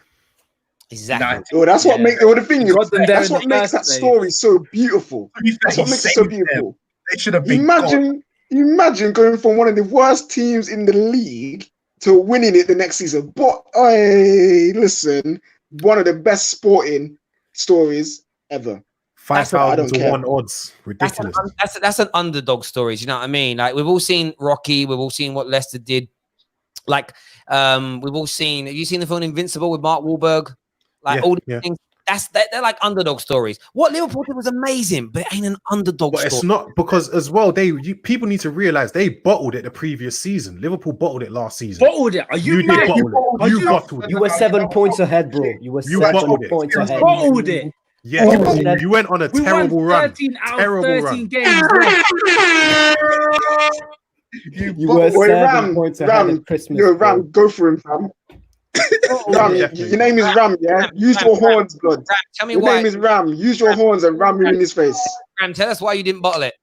Exactly. Oh, that's what makes the thing. That's what makes that place. story so beautiful. That's what makes it so beautiful. They should have been. Imagine going from one of the worst teams in the league to winning it the next season. But listen, one of the best sporting stories ever. 5,000 to 1 odds. Ridiculous. That's an underdog story. You know what I mean? Like we've all seen Rocky. We've all seen what Leicester did. Like we've all seen. Have you seen the film Invincible with Mark Wahlberg? Like all these things. They're like underdog stories. What Liverpool did was amazing, but it ain't an underdog story. It's not, because as well, people need to realize they bottled it the previous season. Liverpool bottled it last season. Bottled it? Are you mad? You bottled it. You were 7 points ahead, bro. You were 7 points ahead. Bottled it. Yeah, you went on a terrible run. 13 out of 13 games. You were 7 points ahead at Christmas. Yo, Ram, go for him, fam. Ram, your name is Ram, yeah? Use your horns, blood. Ram, tell me your why. name is Ram. Use your horns and ram him in his face. Ram, tell us why you didn't bottle it.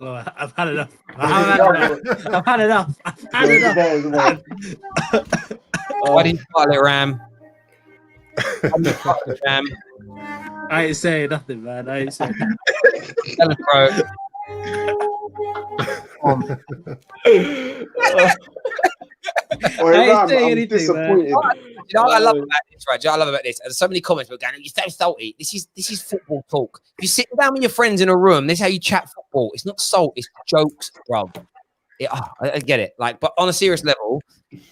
Oh, I've had enough. I've had enough. Why didn't you bottle it, Ram? Ram? I ain't saying nothing, man. I ain't saying nothing. Tell us, bro. Ram, I'm disappointed. You know what I love about this, right? I love about this. There's so many comments about going, you're so salty. This is football talk. If you sit down with your friends in a room, this is how you chat football. It's not salt, it's jokes, bro. I get it. Like, but on a serious level,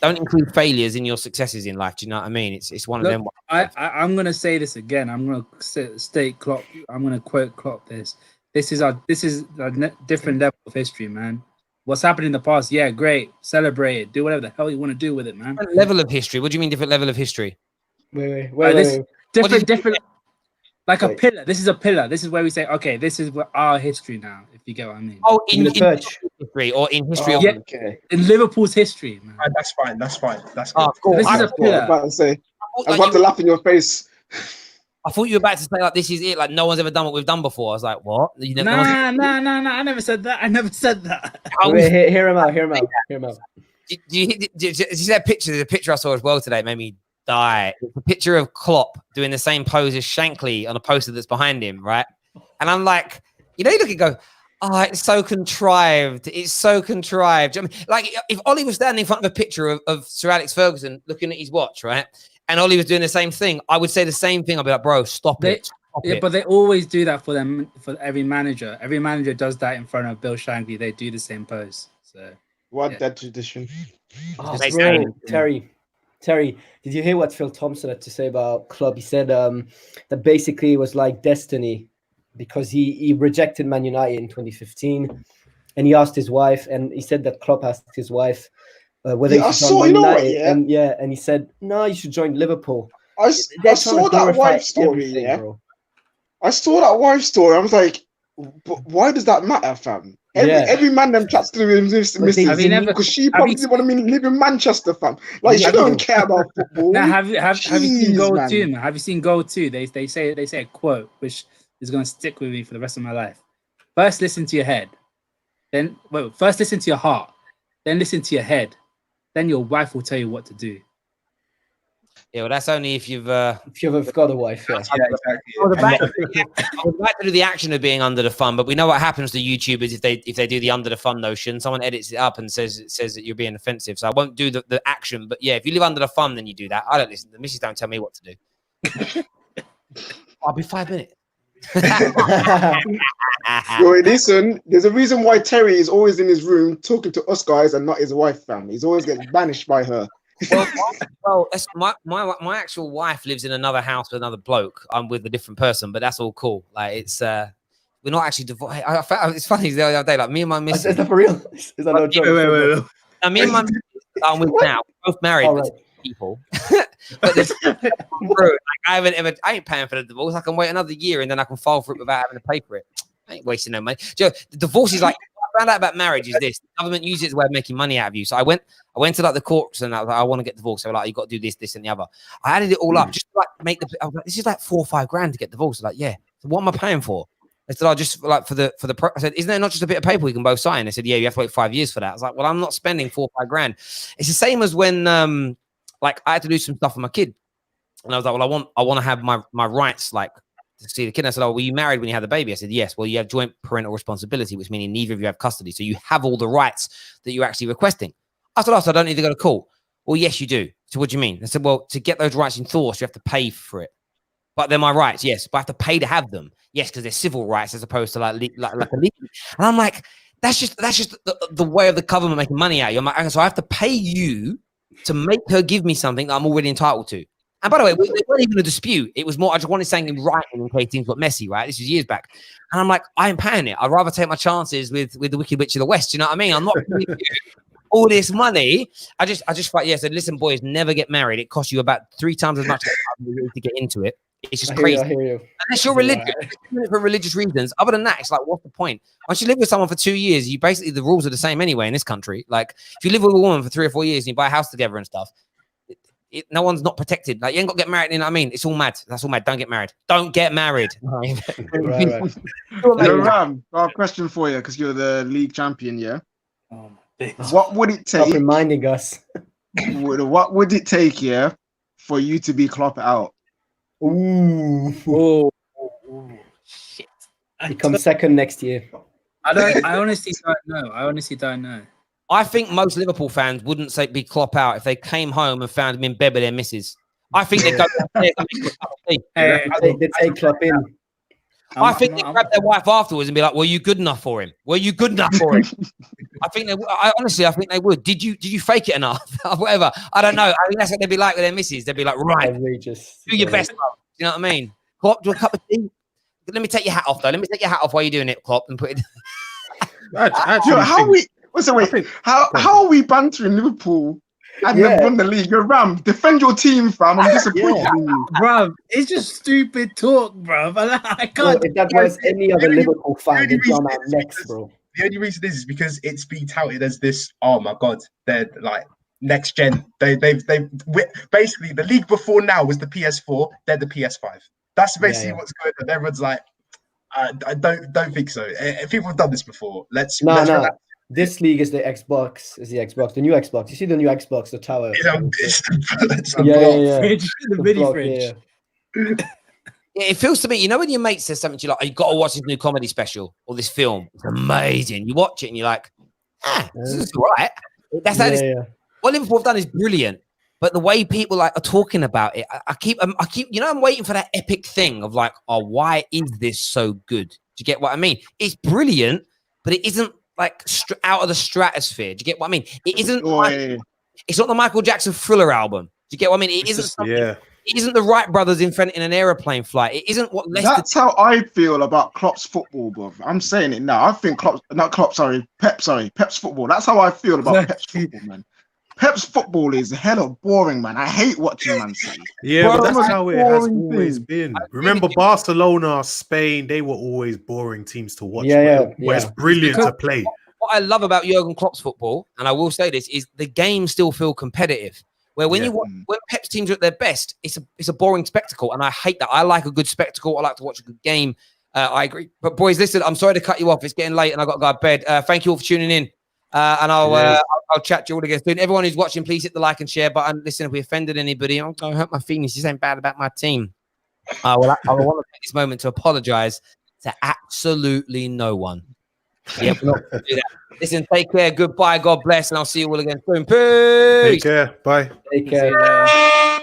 don't include failures in your successes in life. Do you know what I mean? It's one of them. I'm gonna say this again. I'm gonna state Klopp. I'm gonna quote Klopp. This is a different level of history, man. What's happened in the past? Yeah, great. Celebrate it. Do whatever the hell you want to do with it, man. Different level of history. What do you mean different level of history? Wait. Different. Like a pillar. This is a pillar. This is where we say, okay, this is our history now. If you get what I mean. Oh, in history or in history of in Liverpool's history, man. That's fine. That's cool. This is a pillar. I was about to laugh in your face. I thought you were about to say like this is it, like no one's ever done what we've done before. I was like, what? Nah. I never said that. Wait, hear him out. Did you see that picture? There's a picture I saw as well today. It made me die. It's a picture of Klopp doing the same pose as Shankly on a poster that's behind him, right? And I'm like, you look and go, oh, it's so contrived. It's so contrived. I mean, like if Ollie was standing in front of a picture of Sir Alex Ferguson looking at his watch, right? And Ollie was doing the same thing, I would say the same thing. I'd be like, bro, stop it. But they always do that for every manager. Every manager does that in front of Bill Shankly. They do the same pose. So that tradition. Oh, bro, Terry, did you hear what Phil Thompson had to say about Klopp? He said that basically it was like destiny because he rejected Man United in 2015, and he asked his wife, and he said that Klopp asked his wife whether he should join Man United, and he said no, you should join Liverpool. I saw that wife story, I saw that wife story. I was like, but why does that matter, fam? Every man them chats to him, because she probably didn't want to live in Manchester, fam. Like she don't care about football. Now, have you seen Goal 2, man? Have you seen Goal 2? They say a quote which is going to stick with me for the rest of my life. First, listen to your head. First listen to your heart. Then listen to your head. Then your wife will tell you what to do. Yeah, well, that's only if you've got a wife. Yeah, exactly. I would like to do the action of being under the thumb, but we know what happens to YouTubers if they do the under the thumb notion. Someone edits it up and says that you're being offensive. So I won't do the action. But yeah, if you live under the thumb, then you do that. I don't listen. The missus don't tell me what to do. I'll be 5 minutes. Yo, listen, there's a reason why Terry is always in his room talking to us guys and not his wife, fam. He's always getting banished by her. Well, that's my actual wife lives in another house with another bloke. I'm with a different person, but that's all cool. Like it's we're not actually divorced. It's funny the other day, like me and my missus. Is that for real? Is that no joke? Wait. Me and my missus I'm with now, both married. people. But this, like, I ain't paying for the divorce. I can wait another year and then I can file for it without having to pay for it. I ain't wasting no money. Joe, the divorce is like, I found out about marriage is this: the government uses it as a way of making money out of you. So I went to like the courts and I was like, I want to get divorced. So like, you got to do this, this, and the other. I added it all up just to like make I was like, this is like $4 or $5 to get divorced. Like, yeah. So what am I paying for? I said, I just like for the. I said, isn't there not just a bit of paper we can both sign? They said, yeah, you have to wait 5 years for that. I was like, well, I'm not spending $4 or $5. It's the same as when like I had to do some stuff for my kid, and I was like, well, I want to have my rights like to see the kid. And I said, oh, were you married when you had the baby? I said, yes. Well, you have joint parental responsibility, which means neither of you have custody, so you have all the rights that you're actually requesting. I said, oh, so I don't need to go to court. Well, yes, you do. So what do you mean? I said, well, to get those rights enforced, you have to pay for it. But they're my rights, yes. But I have to pay to have them, yes, because they're civil rights as opposed to like a legal. And I'm like, that's just the way of the government making money out of you. I'm like, so I have to pay you to make her give me something that I'm already entitled to. And by the way, it wasn't even a dispute. It was more, I just wanted something in writing in case things got messy, right? This was years back. And I'm like, I ain't paying it. I'd rather take my chances with the Wicked Witch of the West. You know what I mean? I'm not giving you all this money. I just thought, yeah, said, listen, boys, never get married. It costs you about 3 times as much to get into it. It's just crazy. I hear you. Unless you're religious, for religious reasons. Other than that, it's like, what's the point? Once you live with someone for 2 years, you basically, the rules are the same anyway in this country. Like, if you live with a woman for 3 or 4 years and you buy a house together and stuff, no one's not protected. Like, you ain't got to get married. You know what I mean? It's all mad. That's all mad. Don't get married. Don't get married. Right. Ram, I have a question for you because you're the league champion, yeah? What would it take? Stop reminding us. What would it take, yeah, for you to be Klopp out? Ooh. Shit. He comes second next year. I honestly don't know. I think most Liverpool fans wouldn't say be Klopp out if they came home and found him in bed with their missus. I think they'd go they take Klopp in. I think they grab their wife afterwards and be like, "Were you good enough for him? Were you good enough for him?" I think they. Honestly, I think they would. Did you fake it enough? Whatever. I don't know. I think that's what they'd be like with their missus. They'd be like, "Right, outrageous. Do your best." You know what I mean? Klopp, do a cup of tea. Let me take your hat off, though. Let me take your hat off while you're doing it, Klopp, and put it. How are we bantering Liverpool and they've won the league? Ram, defend your team, fam. I'm disappointed in you, bruv. It's just stupid talk, bruv. I can't. Well, if that was any other Liverpool fan, they'd be on our necks, bro. The only reason is because it's being touted as this. Oh my god, they're like next gen. They basically the league before now was the PS4. They're the PS5. That's basically what's going on. Everyone's like, I don't think so. People have done this before. Let's relax. This league is the Xbox. The new Xbox. You see the new Xbox, the tower. The mini fridge. Yeah, it feels to me, you know, when your mate says something to you like, oh, you got to watch this new comedy special or this film. It's amazing. You watch it and you're like, this is all right. That's how what Liverpool have done is brilliant. But the way people like are talking about it, I keep, you know, I'm waiting for that epic thing of like, oh, why is this so good? Do you get what I mean? It's brilliant, but it isn't like out of the stratosphere. Do you get what I mean? It isn't. It's not the Michael Jackson Thriller album. Do you get what I mean? It isn't something. It isn't the Wright brothers inventing an aeroplane flight. It isn't what Leicester. That's how I feel about Klopp's football, bro. I'm saying it now. I think Pep's football. That's how I feel about Pep's football, man. Pep's football is hella boring, man. I hate watching Man City. Yeah, but that's how it has always been. Remember Barcelona, Spain, they were always boring teams to watch. Where it's brilliant to play. What I love about Jurgen Klopp's football, and I will say this, is the games still feel competitive. Where when when Pep's teams are at their best, it's a boring spectacle, and I hate that. I like a good spectacle. I like to watch a good game. I agree. But boys, listen, I'm sorry to cut you off. It's getting late, and I got to go to bed. Thank you all for tuning in. And I'll chat to you all again soon. Everyone who's watching, please hit the like and share button. Listen, if we offended anybody, I'm going to hurt my feelings. This ain't bad about my team. I want to take this moment to apologize to absolutely no one. Yeah, we're not going to do that. Listen, take care. Goodbye. God bless. And I'll see you all again soon. Peace. Take care. Bye. Take care.